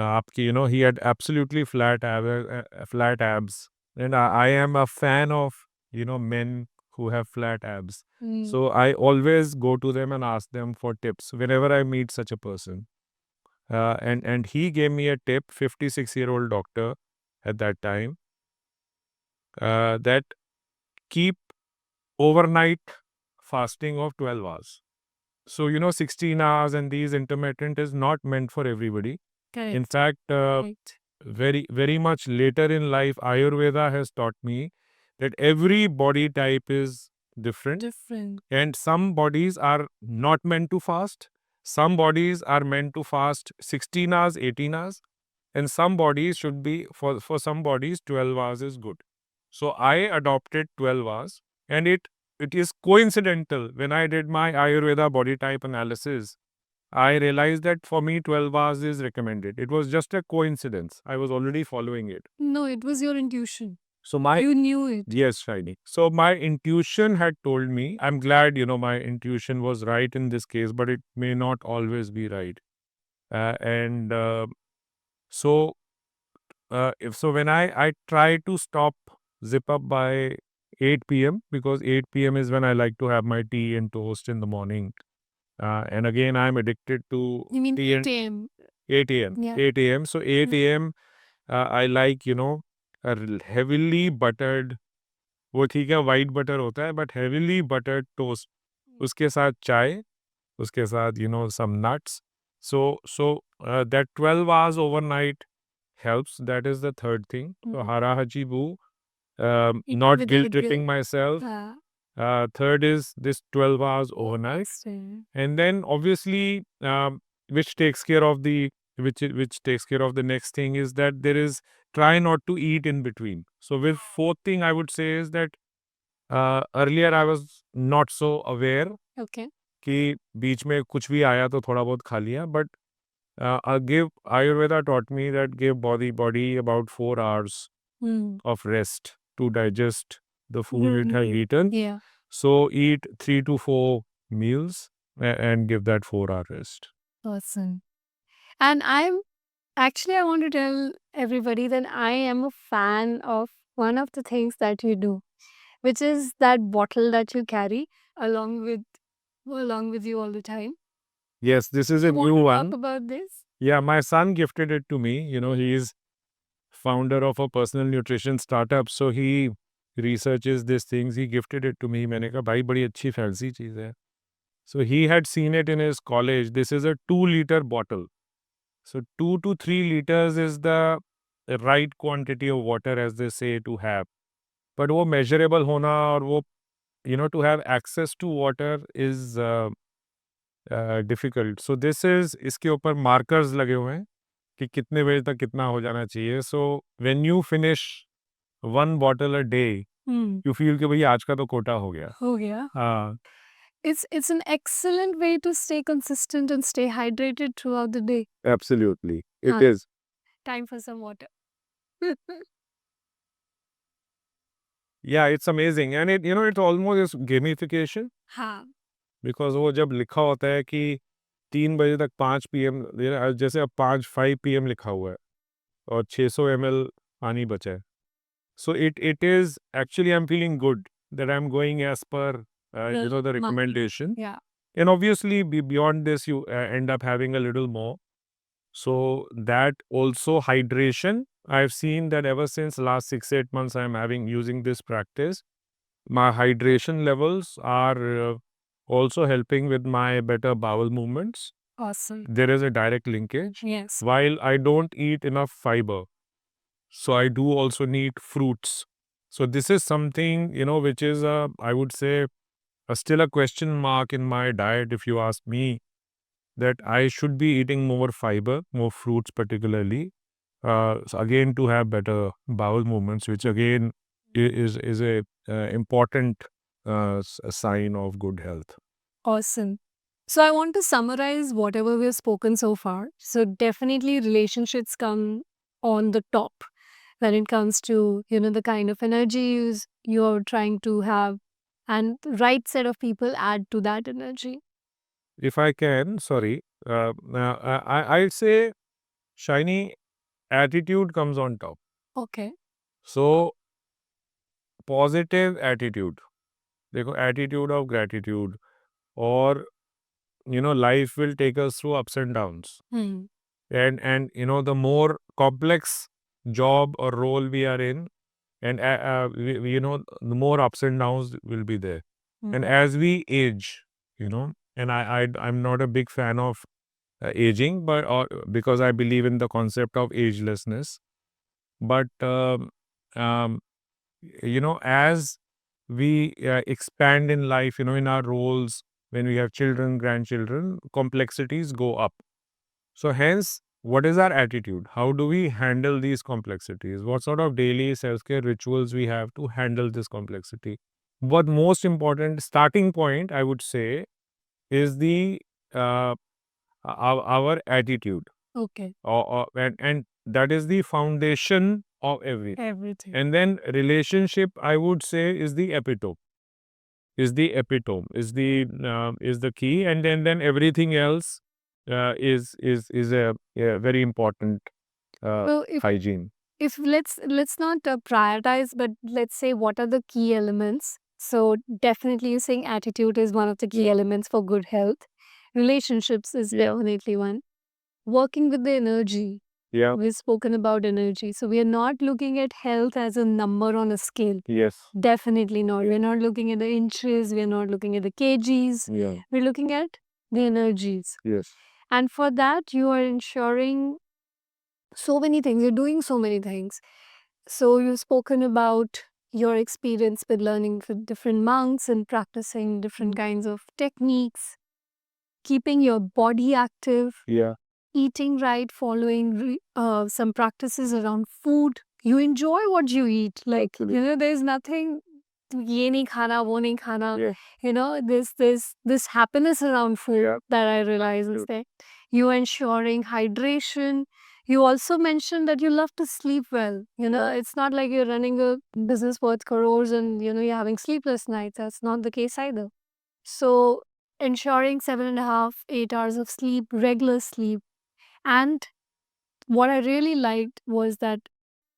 आपकी he had absolutely flat abs, and I am a fan of men who have flat abs. So I always go to them and ask them for tips whenever I meet such a person. And he gave me a tip, 56-year-old doctor at that time, that keep overnight fasting of 12 hours. So, 16 hours and these intermittent is not meant for everybody. Correct. In fact, Right. very, very much later in life, Ayurveda has taught me that every body type is different. Different. And some bodies are not meant to fast. Some bodies are meant to fast 16 hours, 18 hours. And some bodies should be, for some bodies, 12 hours is good. So I adopted 12 hours. And it is coincidental. When I did my Ayurveda body type analysis, I realized that for me, 12 hours is recommended. It was just a coincidence. I was already following it. No, it was your intuition. So my You knew it. Yes, Shiny. So my intuition had told me, I'm glad, my intuition was right in this case, but it may not always be right. And so, if so, when I try to stop zip up by 8 p.m. because 8 p.m. is when I like to have my tea and toast in the morning. And again, I'm addicted to You mean tea and 8 a.m.? 8 a.m. Yeah. 8 a.m. So 8 a.m. I like, a heavily buttered, वो ठीक है white butter होता है but heavily बटर्ड toast उसके साथ चाय उसके साथ some nuts so that 12 hours overnight helps. That is the third thing. So hara haji boo, Eat not with guilt the tripping myself. Third is this 12 hours overnight. Interesting. And then obviously which takes care of the which takes care of the next thing is that there is try not to eat in between. So with fourth thing I would say is that earlier I was not so aware Okay. कि बीच में कुछ भी आया तो थोड़ा बहुत खा लिया but give Ayurveda taught me that give body about 4 hours Hmm. of rest to digest the food it has Really? eaten. Yeah. So eat 3 to 4 meals and give that 4-hour rest. Awesome. And I want to tell everybody that I am a fan of one of the things that you do, which is that bottle that you carry along with you all the time. Yes, this is You a want new to one. talk about this? Yeah, my son gifted it to me. He is founder of a personal nutrition startup. So he researches these things. He gifted it to me. मैंने कहा भाई बड़ी अच्छी fancy चीज़ है. So he had seen it in his college. This is a 2-liter bottle. So 2 to 3 liters is the right quantity of water as they say to have. But वो measurable होना और वो to have access to water is difficult. So this is इसके ऊपर markers लगे हुए हैं कि कितने बजे तक कितना हो जाना चाहिए. So when you finish one bottle a day, Hmm. you feel कि भाई आज का तो कोटा हो गया. Oh yeah. हाँ. It's an excellent way to stay consistent and stay hydrated throughout the day. Absolutely. It Huh. is. Time for some water. Yeah, it's amazing. And it's almost is gamification हाँ. because वो जब लिखा होता है कि 3 बजे तक 5 पीएम जैसे अब 5 पीएम लिखा हुआ है और 600 ml पानी बचा है. So it is actually I'm feeling good that I'm going as per the Mark. recommendation. Yeah. And obviously beyond this you end up having a little more. So that also hydration. I've seen that ever since last 6-8 months I'm using this practice. My hydration levels are also helping with my better bowel movements. Awesome. There is a direct linkage. Yes. While I don't eat enough fiber, so I do also need fruits. So this is something, which is, I would say, still a question mark in my diet, if you ask me, that I should be eating more fiber, more fruits particularly, so again, to have better bowel movements, which again is a important sign of good health. Awesome. So I want to summarize whatever we've spoken so far. So definitely relationships come on the top when it comes to, the kind of energy you're trying to have, and the right set of people add to that energy. If I can, sorry, I'd say, Shiny, attitude comes on top. Okay. So positive attitude, देखो attitude of gratitude, or life will take us through ups and downs, Hmm. and the more complex job or role we are in, and the more ups and downs will be there. And Mhm. as we age, and I'm not a big fan of aging, but because I believe in the concept of agelessness. But um, as we expand in life, in our roles, when we have children, grandchildren, complexities go up. So hence, what is our attitude? How do we handle these complexities? What sort of daily self-care rituals we have to handle this complexity? What most important starting point, I would say, is the our attitude, Okay. and that is the foundation of everything. Everything. And then relationship, I would say, is the epitome, is the key, and then everything else is a very important So if hygiene. let's not prioritize, but let's say what are the key elements. So definitely you're saying attitude is one of the key elements for good health. Relationships is definitely one. Working with the energy. Yeah. We've spoken about energy. So we are not looking at health as a number on a scale. Yes. Definitely not. We're not looking at the inches. We're not looking at the kgs. Yeah. We're looking at the energies. Yes. And for that, you are ensuring so many things. You're doing so many things. So you've spoken about your experience with learning with different monks and practicing different kinds of techniques, keeping your body active, Yeah. eating right, following some practices around food. You enjoy what you eat. Like, Absolutely. there's nothing, ye nahi khana, wo nahi khana. Yeah. This happiness around food Yeah. that I realize is True. there. You ensuring hydration. You also mentioned that you love to sleep well. It's not like you're running a business worth crores and, you're having sleepless nights. That's not the case either. So, ensuring 7.5, 8 hours of sleep, regular sleep. And what I really liked was that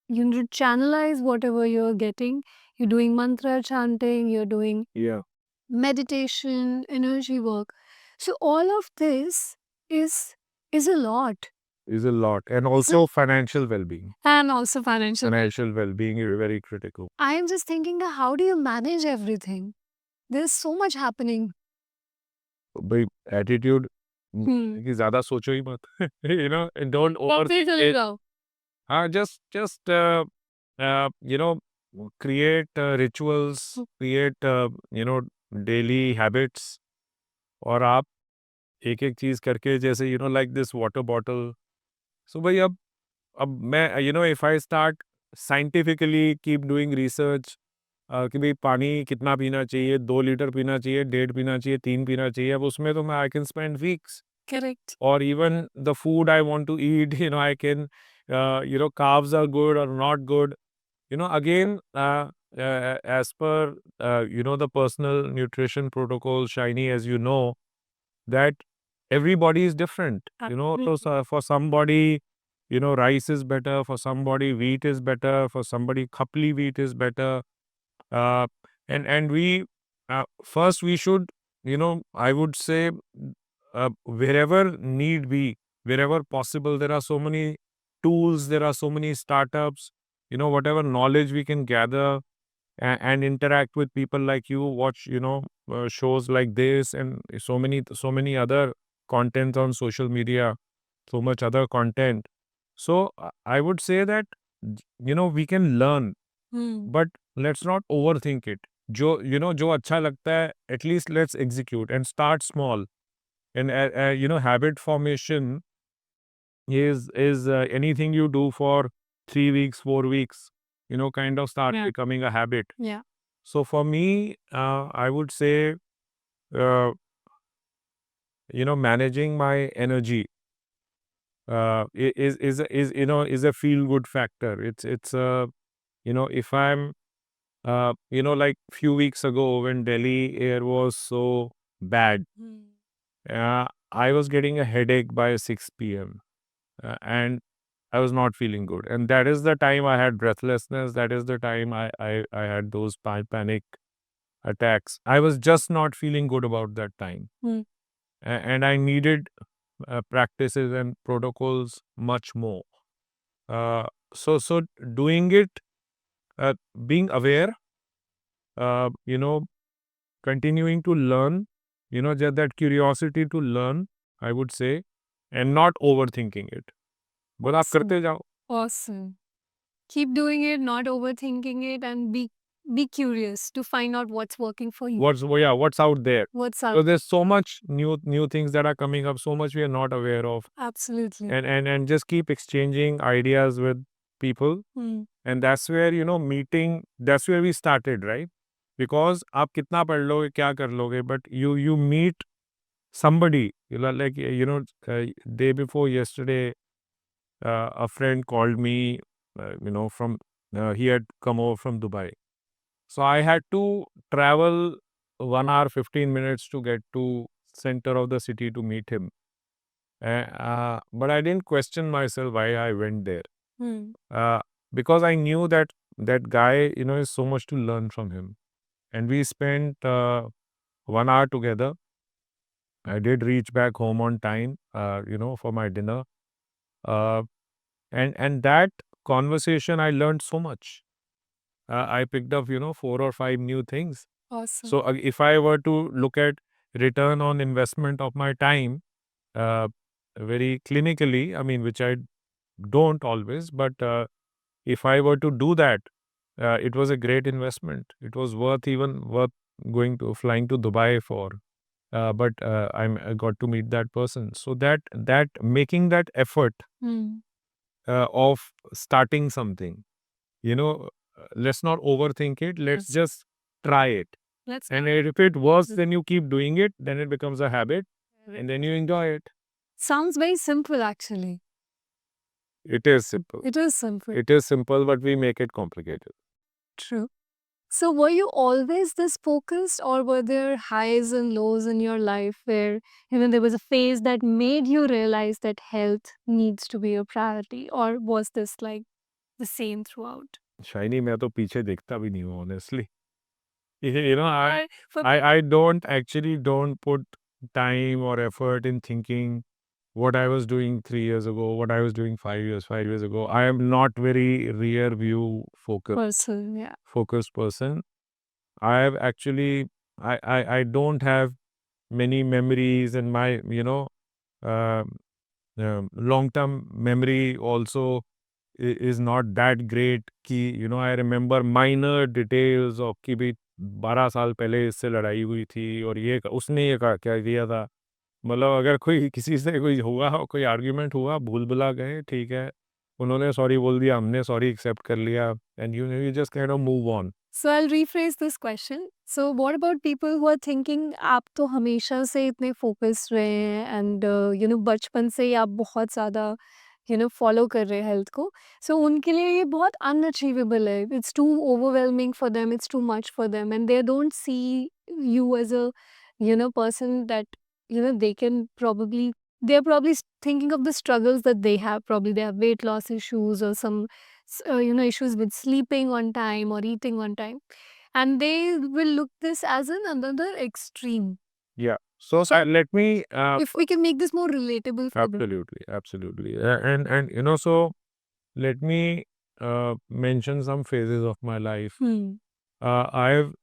you need to channelize whatever you're getting. You're doing mantra chanting, you're doing Yeah. meditation, energy work. So all of this is is a lot. Is a lot, and also financial well-being. And also financial. Financial well-being is very critical. I am just thinking that how do you manage everything? There's so much happening. भाई attitude Hmm. कि ज़्यादा सोचो ही मत. And don't वापस चले overthink. जाओ. Just create rituals, create daily habits, और आप एक एक चीज करके, जैसे like this water bottle. So भाई अब मैं if I start scientifically keep doing research, कि भाई पानी कितना पीना चाहिए, 2 लीटर पीना चाहिए, 1.5 पीना चाहिए, 3 पीना चाहिए, अब उसमें तो मैं I can spend weeks. Correct. Or even the food I want to eat, I can, carbs are good or not good. Again, as per, the personal nutrition protocol, Shiny, as you know, that everybody is different. So for somebody, rice is better, for somebody, wheat is better, for somebody, khapli wheat is better. Uh, and we, first we should, I would say, wherever need be, wherever possible, there are so many tools, there are so many startups, whatever knowledge we can gather, and interact with people like you, watch, shows like this, and so many other content on social media, so much other content. So I would say that, we can learn, Hmm. but let's not overthink it. जो अच्छा लगता है, at least let's execute and start small. And habit formation is anything you do for 3 weeks, 4 weeks, kind of start Yeah. becoming a habit. Yeah. So for me, I would say, uh, managing my energy is a feel good factor. It's if I'm like few weeks ago when Delhi air was so bad, Hmm. I was getting a headache by 6 p.m. And I was not feeling good. And that is the time I had breathlessness. That is the time I had those panic attacks. I was just not feeling good about that time. Hmm. And I needed practices and protocols much more. Uh, so doing it being aware, you know, continuing to learn, just that curiosity to learn, I would say, and not overthinking it. बस आप Awesome. करते जाओ. Awesome. Keep doing it, not overthinking it, and be curious to find out what's working for you. What's out there. What's So out? there's so much new things that are coming up, so much we are not aware of. Absolutely. And just keep exchanging ideas with people. Hmm. And that's where, meeting, that's where we started, right? Because आप कितना पढ़ लोगे, क्या कर लोगे, but you meet somebody, like, day before yesterday, a friend called me, from, he had come over from Dubai. So I had to travel 1 hour, 15 minutes to get to center of the city to meet him. But I didn't question myself why I went there. Hmm. Because I knew that that guy, is so much to learn from him. And we spent 1 hour together. I did reach back home on time, for my dinner. Uh, and that conversation, I learned so much. I picked up, 4 or 5 new things. Awesome. So if I were to look at return on investment of my time, uh, very clinically, I mean, which I don't always, but if I were to do that, it was a great investment. It was worth going to flying to Dubai for. But I got to meet that person. So that making that effort Hmm. of starting something, let's not overthink it. Let's Yes. just try it. Let's And if it works, then you keep doing it. Then it becomes a habit, Right. and then you enjoy it. Sounds very simple, actually. It is simple. It is simple. It is simple, but we make it complicated. True. So, were you always this focused, or were there highs and lows in your life where there was a phase that made you realize that health needs to be a priority, or was this like the same throughout? Shiny, मैं तो पीछे देखता भी नहीं हूँ, honestly. You know, For I don't put time or effort in thinking what I was doing 3 years ago, what I was doing 5 years ago. I am not very rear view person, yeah. focused person. I have actually, I don't have many memories, and my, um, long term memory also is not that great. कि, I remember minor details of कि भी 12 साल पहले इससे लड़ाई हुई थी और उसने ये क्या किया था. मतलब अगर कोई किसी से कोई हुआ, कोई आर्ग्यूमेंट हुआ, भूल भुला गए, ठीक है, उन्होंने सॉरी बोल दिया, हमने सॉरी एक्सेप्ट कर लिया, and you just kind of move on. So I'll rephrase this question. So what about people who are thinking आप तो हमेशा से इतने focused रहे हैं and बचपन से ही आप बहुत ज़्यादा follow कर रहे हैं health को. So उनके लिए ये बहुत unachievable है. It's too overwhelming for them. It's too much for them, and they don't see you as a person that they can probably. They're probably thinking of the struggles that they have. Probably they have weight loss issues or some issues with sleeping on time or eating on time, and they will look this as another extreme. Yeah. So let me If we can make this more relatable for them. absolutely. And so let me mention some phases of my life. I've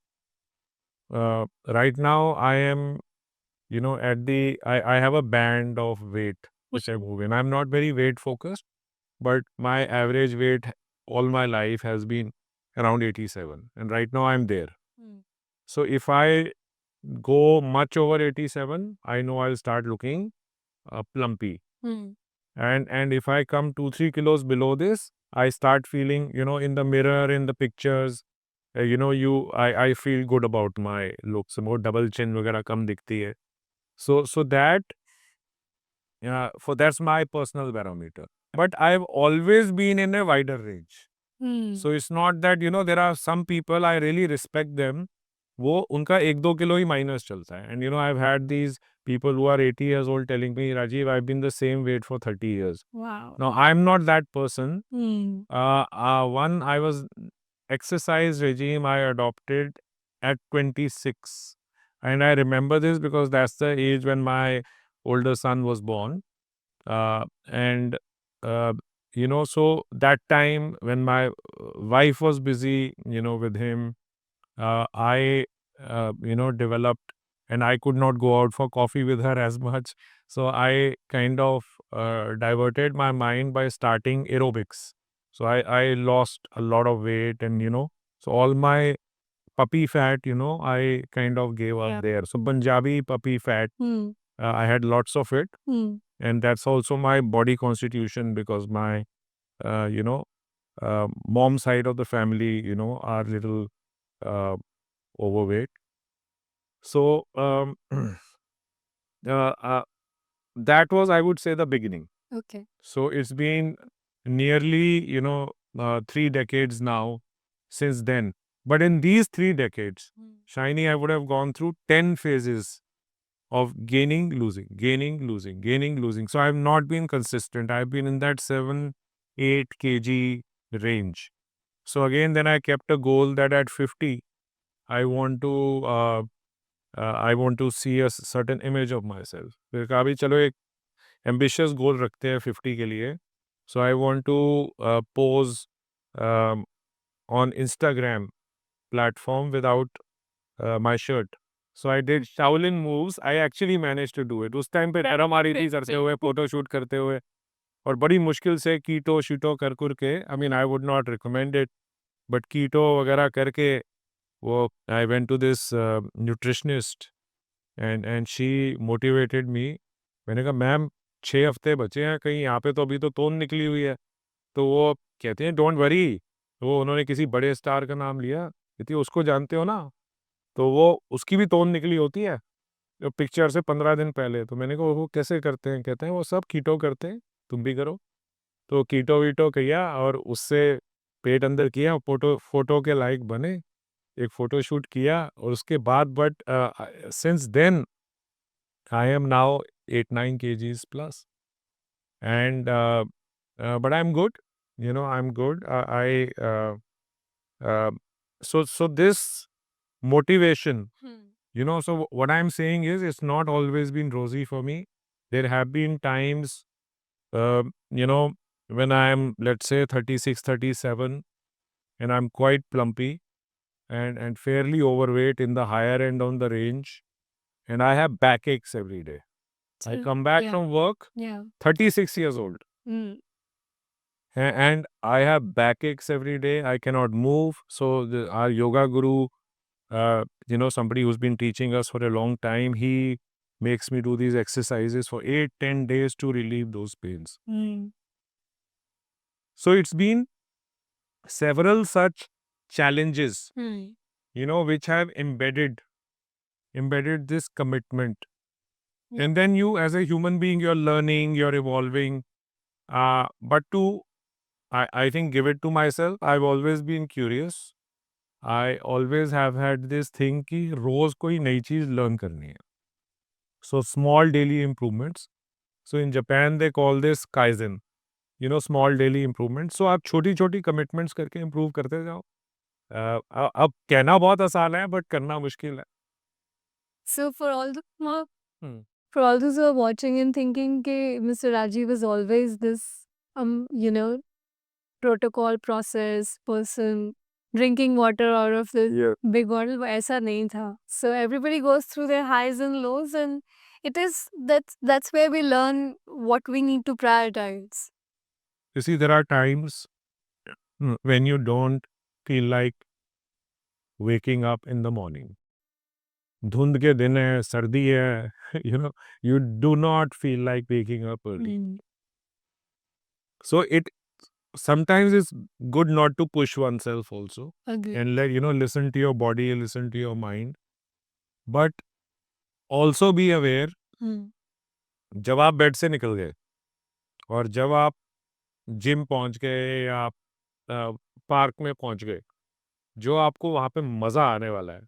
right now I am, at I have a band of weight which I move in. I'm not very weight focused, but my average weight all my life has been around 87, and right now I'm there. So if I go much over 87, I know I'll start looking plumpy. And if I come 2-3 kilos below this, I start feeling, in the mirror, in the pictures, I feel good about my looks. More double chin वगैरह कम दिखती है. So that, that's my personal barometer. But I've always been in a wider range. So it's not that, there are some people I really respect them. वो उनका 1-2 kilo ही minus चलता है. And I've had these people who are 80 years old telling me, Rajiv, I've been the same weight for 30 years. Wow. Now, I'm not that person. One, I was exercise regime I adopted at 26. And I remember this because that's the age when my older son was born. And so that time when my wife was busy, with him, I developed, and I could not go out for coffee with her as much. So I kind of diverted my mind by starting aerobics. So I lost a lot of weight, and, so all my puppy fat, I kind of gave up there. So Punjabi puppy fat, Hmm. I had lots of it. Hmm. And that's also my body constitution, because my, uh, you know, mom side of the family, are little uh, overweight. So uh, uh, that was, I would say, the beginning. Okay. So it's been nearly, 3 decades now since then. But in these 3 decades, Shiny, I would have gone through 10 phases of gaining, losing, gaining, losing, gaining, losing. So I've not been consistent. I've been in that 7, 8 kg range. So again, then I kept a goal that at 50, I want to I want to see a certain image of myself. फिर कहा भी चलो एक ambitious goal रखते हैं 50 के लिए. So I want to pose um, on Instagram platform without my shirt. So I did Shaolin moves. I actually managed to do it. उस टाइम पे रैरम आ रही थी करते हुए, फोटो शूट करते हुए, और बड़ी मुश्किल से कीटो शीटो कर के, I mean I would not recommend it, but keto वगैरह करके वो I went to this nutritionist, and she motivated me. मैंने कहा मैम 6 हफ्ते बचे हैं, कहीं यहाँ पे तो अभी तो तोन निकली हुई है. तो वो कहते हैं डोंट वरी. वो उन्होंने किसी बड़े स्टार का नाम लिया, कहती है उसको जानते हो ना, तो वो उसकी भी तोन निकली होती है पिक्चर से 15 दिन पहले. तो मैंने कहा वो कैसे करते हैं, कहते हैं वो सब कीटो करते हैं, तुम भी करो. तो कीटो वीटो किया, और उससे पेट अंदर किया, फोटो फोटो के लायक बने, एक फोटो शूट किया, और उसके बाद but since then I am now 8-9 kgs plus, and but I am good, I am good. I so this motivation, so what I'm saying is it's not always been rosy for me. There have been times, uh, you know, when I'm, let's say, 36, 37, and I'm quite plumpy and fairly overweight in the higher end on the range, and I have backaches every day. I come back from work, Yeah. 36 years old, Hmm. and I have backaches every day. I cannot move. So our yoga guru, somebody who's been teaching us for a long time, he makes me do these exercises for 8-10 days to relieve those pains. Hmm. So it's been several such challenges, Hmm. which have embedded this commitment. Yeah. And then you, as a human being, you're learning, you're evolving. But I think, give it to myself. I've always been curious. I always have had this thing कि रोज कोई नई चीज learn करनी है. So small daily improvements. So in Japan they call this kaizen. Small daily improvements. So आप छोटी छोटी commitments करके improve करते जाओ. अब कहना बहुत आसान है, but करना मुश्किल है. So for all the Hmm. for all those who are watching and thinking that Mr. Rajiv is always this protocol process person drinking water out of the Yeah. big bottle, वो ऐसा नहीं था. So everybody goes through their highs and lows, and that's where we learn what we need to prioritize. You see, there are times when you don't feel like waking up in the morning. धुंध के दिन है, सर्दी है, you do not feel like waking up early. So it sometimes it's good not to push oneself also, Agree. and listen to your body, listen to your mind, but also be aware. जब आप bed से निकल गए और जब आप gym पहुंच गए या पार्क में पहुंच गए, जो आपको वहां पे मजा आने वाला है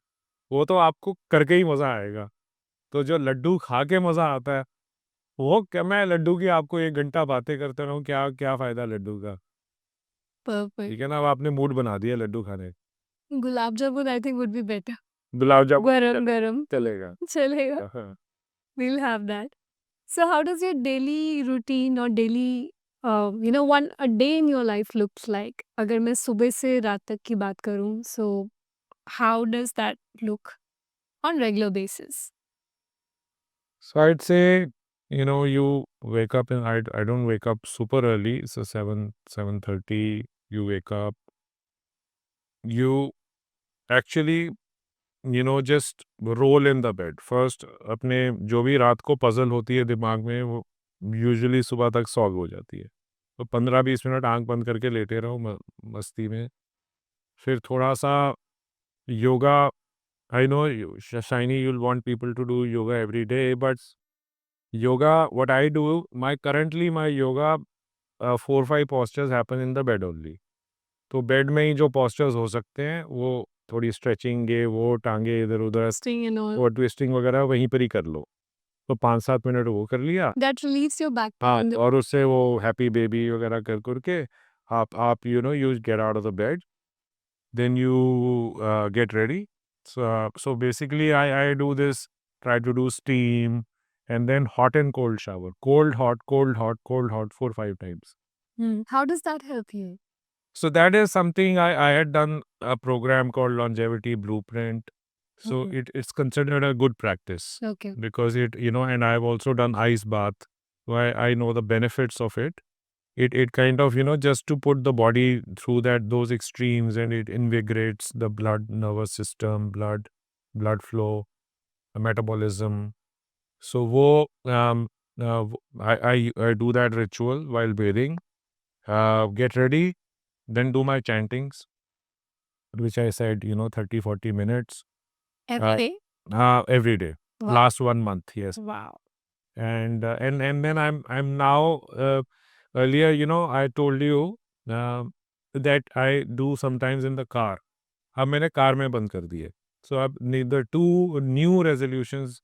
वो तो आपको करके ही मजा आएगा. तो जो लड्डू खा के मजा आता है, वो क्या, मैं लड्डू की आपको 1 घंटा बातें करते रहूं, क्या क्या फायदा लड्डू का. Perfect. ठीक है ना, अब आपने मूड बना दिया लड्डू खाने. Gulab jamun I think would be better. Gulab jamun Garam चलेगा. chalega. हाँ. We'll have that. So how does your daily routine or daily What a day in your life looks like. अगर मैं सुबह से रात तक की बात करूँ, so how does that look on regular basis? So I'd say, you wake up and I don't wake up super early. So 7:30 you wake up. You actually, just roll in the bed. First अपने जो भी रात को puzzle होती है दिमाग में वो यूजुअली सुबह तक सॉल्व हो जाती है. तो 15-20 मिनट आँख बंद करके लेटे रहो मस्ती में. फिर थोड़ा-सा yoga. I know Shiny, you'll want people to do yoga every day, but yoga, what I do, my yoga, 4-5 postures happen in the bed only. तो बेड में ही जो postures हो सकते हैं वो थोड़ी स्ट्रेचिंग ये वो टांगे इधर उधर Sting and all. वो ट्विस्टिंग वगैरह वहीं पर ही कर लो. तो 5-7 मिनट वो कर लिया. That relieves your back हाँ, pain. और उससे वो हैप्पी बेबी वगैरह कर करके आप you get out of the bed. Then you get ready. So basically I do this, try to do steam and then hot and cold shower. Cold, hot, cold, hot, cold, hot 4-5 times. How does that help you? So that is something I had done a program called Longevity Blueprint. So Okay. it's considered a good practice Okay. because and I've also done ice bath. So I know the benefits of it. It kind of, just to put the body through those extremes, and it invigorates the blood nervous system, blood flow, metabolism. So I do that ritual while bathing. Get ready, then do my chantings, which I said, 30-40 minutes. Every day? Every day. Wow. Last 1 month, yes. Wow. And then I'm now, earlier, I told you that I do sometimes in the car. अब मैंने car में बंद कर दिए. So अब the two new resolutions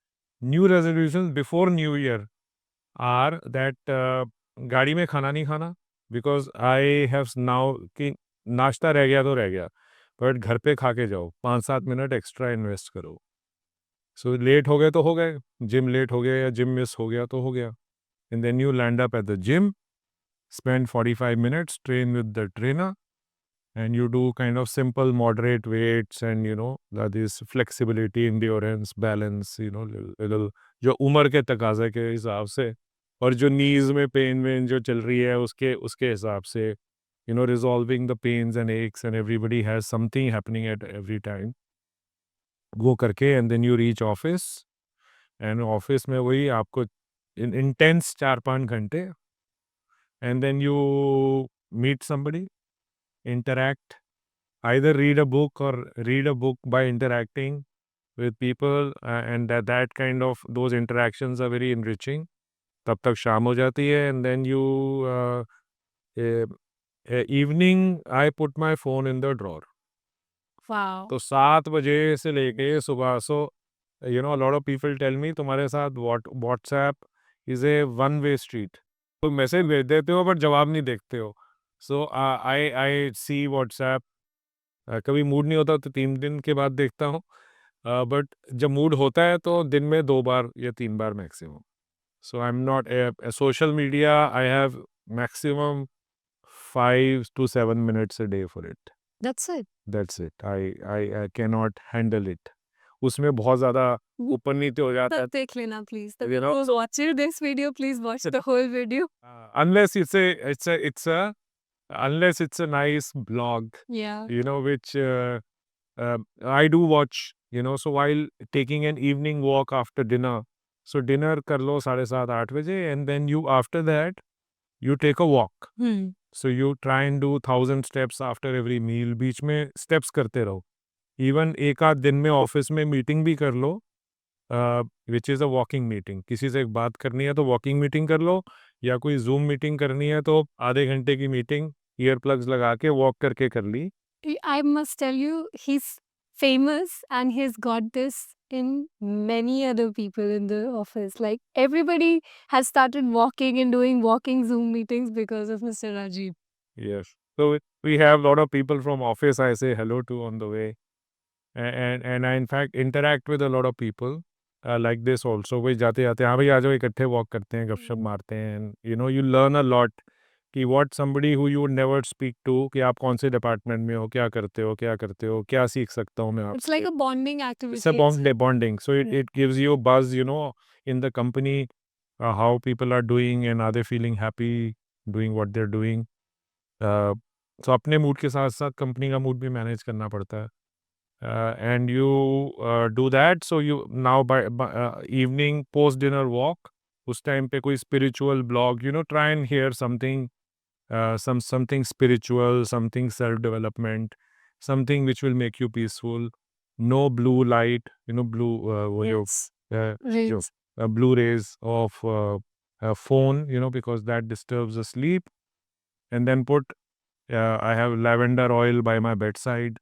before New Year are that गाड़ी में खाना नहीं खाना, because I have now कि नाश्ता रह गया तो रह गया, बट घर पे खा के जाओ. 5-7 मिनट एक्स्ट्रा इन्वेस्ट करो. सो लेट हो गए तो हो गए, जिम लेट हो गया या जिम मिस हो गया तो हो गया. And then you land up at the gym, spend 45 minutes, train with the trainer, and you do kind of simple moderate weights and that is flexibility, endurance, balance, little जो उम्र के तकाजे के हिसाब से और जो नीज में पेन वेन जो चल रही है उसके हिसाब से, resolving the pains and aches, and everybody has something happening at every time. वो करके and then you reach office, and office में वही आपको इंटेंस 4-5 घंटे, and then you meet somebody, interact, either read a book or read a book by interacting with people, and that kind of those interactions are very enriching. तब तक शाम हो जाती है, and then you evening I put my phone in the drawer. Wow. तो 7 बजे से लेके सुबह, सो a lot of people tell me तुम्हारे साथ WhatsApp is a one way street. तो मैसेज भेज देते हो बट जवाब नहीं देखते हो. सो आई सी WhatsApp. कभी मूड नहीं होता तो 3 दिन के बाद देखता हूँ, बट जब मूड होता है तो दिन में 2 बार या 3 बार maximum. So I am not social media. I have maximum 5 to 7 minutes a day for it. That's it. That's it. I cannot handle it. उसमें बहुत ज़्यादा ऊपर नीचे हो जाता है. देख लेना please. You know? Who's watching this video, please watch the whole video. Unless unless it's a nice blog, Yeah. which I do watch, so while taking an evening walk after dinner, so dinner कर लो 7:30-8 बजे, and then after that, you take a walk. So you try and do 1,000 steps after every meal. बीच में steps करते रहो. Even एक आध दिन में office में मीटिंग भी कर लो, which is a walking meeting. किसी से एक बात करनी है तो वॉकिंग मीटिंग कर लो, या कोई जूम मीटिंग करनी है तो आधे घंटे की मीटिंग ईयर प्लग्स लगा के वॉक करके कर ली. I must tell you, he's famous and he's got this in many other people in the office. Like everybody has started walking and doing walking Zoom meetings because of Mr. Rajiv. Yes. So we have a lot of people from office I say hello to on the way. And I in fact interact with a lot of people like this also. वही जाते जाते हाँ भाई आ जाओ इकट्ठे walk करते हैं, गपशप मारते हैं, and you learn a lot कि what somebody who you would never speak to कि आप कौन से डिपार्टमेंट में हो, क्या करते हो, क्या सीख सकता हूँ मैं It's like आपसे. a bonding It's a activity. bonding. So Yeah. it gives you a buzz, you know, in the company, how people are doing and are they feeling happy doing what they're doing. So अपने mood के साथ साथ company का mood भी manage करना पड़ता है. And you do that. So you now by evening post dinner walk. उस टाइम पे कोई spiritual blog, you know, try and hear something, something spiritual, something self development, something which will make you peaceful. No blue light, you know, blue वो जो Yes. जो Rays. blue rays of phone, you know, because that disturbs the sleep. And then put I have lavender oil by my bedside.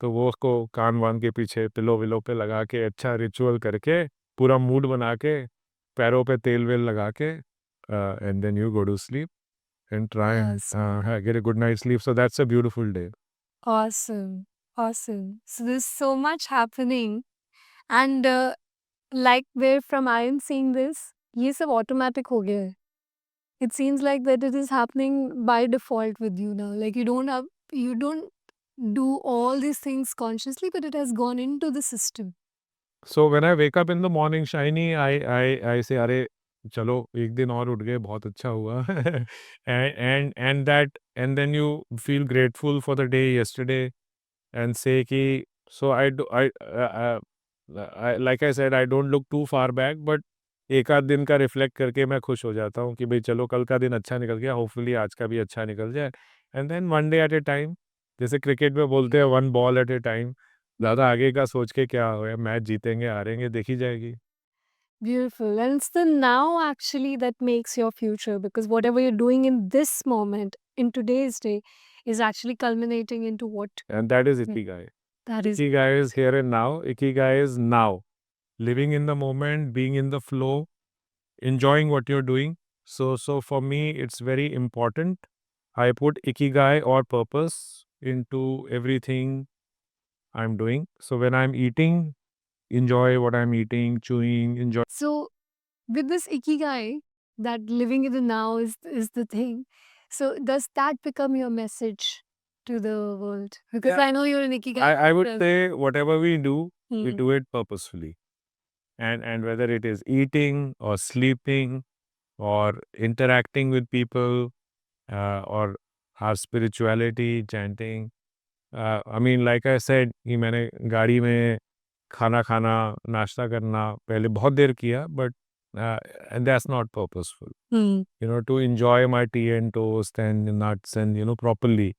तो वो उसको कान वान के पीछे pillow willow पे लगा के अच्छा रिचुअल करके पूरा मूड बना के पैरों पे तेल वेल लगा के and then you go to sleep and try and Awesome. get a good night's sleep. So that's a beautiful day. Awesome. Awesome. So there's so much happening. And like where from I am seeing this, ये सब automatic हो गया है. It seems like that it is happening by default with you now. Like you don't do all these things consciously, but it has gone into the system. So when I wake up in the morning, Shiny, I say, अरे चलो एक दिन और उठ गए बहुत अच्छा हुआ. And that and then you feel grateful for the day yesterday and say कि so I do I like I said I don't look too far back, but एक आध दिन का रिफ्लेक्ट करके मैं खुश हो जाता हूँ कि भाई चलो कल का दिन अच्छा निकल गया, होपफुली आज का भी अच्छा निकल जाए. And then one day at a time, जैसे क्रिकेट में बोलते हैं one ball at a time. ज़्यादा आगे का सोच के क्या हो, मैच जीतेंगे हारेंगे देखी जाएगी. Beautiful. And it's the now actually that makes your future because whatever you're doing in this moment, in today's day, is actually culminating into what And that is Yeah. Ikigai. that is. Ikigai is here and now. Ikigai is now. Living in the moment, being in the flow, enjoying what you're doing. So for me, it's very important. I put Ikigai or purpose into everything I'm doing. So when I'm eating, enjoy what I'm eating, chewing, enjoy. So with this ikigai, that living in the now is the thing. So does that become your message to the world? Because Yeah. I know you're an ikigai. I would person. say whatever we do, we Hmm. do it purposefully. And whether it is eating or sleeping or interacting with people or our spirituality, chanting. I mean, like I said, कि मैंने गाड़ी में खाना खाना, नाश्ता करना पहले बहुत देर किया, but and that's not purposeful. Hmm. You know, to enjoy my tea and toast and nuts and, you know, properly.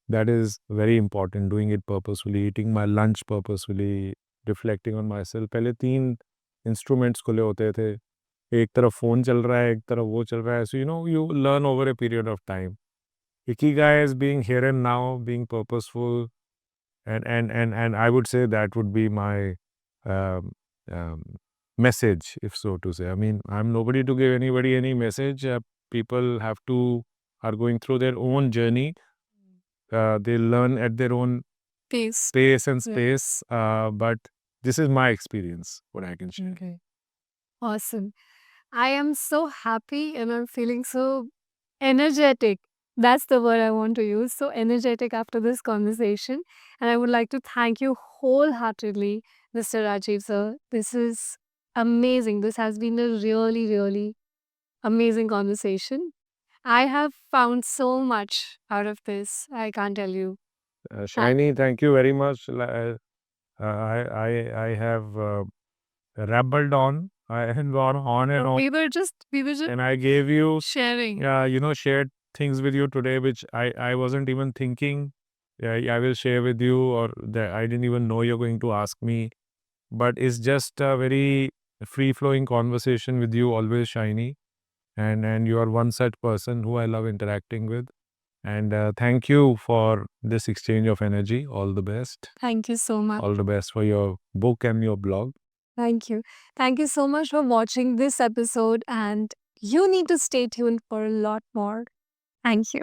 That is very important, doing it purposefully, eating my lunch purposefully, reflecting on myself. पहले 3 instruments खुले होते थे. एक तरफ phone चल रहा है, एक तरफ वो चल रहा है. So, you know, you learn over a period of time. Ikigai is being here and now, being purposeful, and I would say that would be my um, um, message, if so to say. I mean, I'm nobody to give anybody any message. People are going through their own journey. They learn at their own Pace. pace and Yeah. space. But this is my experience, what I can share. Okay. Awesome. I am so happy and I'm feeling so energetic. That's the word I want to use. So energetic after this conversation. And I would like to thank you wholeheartedly, Mr. Rajiv sir. This is amazing. This has been a really, really amazing conversation. I have found so much out of this. I can't tell you. Shiny, thank you very much. I have rambled on. I have gone on and on. We were just And I gave you, sharing. you know, shared things with you today, which I wasn't even thinking I will share with you, or that I didn't even know you're going to ask me. But it's just a very free-flowing conversation with you, always Shiny. And you are one such person who I love interacting with. And thank you for this exchange of energy. All the best. Thank you so much. All the best for your book and your blog. Thank you. Thank you so much for watching this episode, and you need to stay tuned for a lot more. Thank you.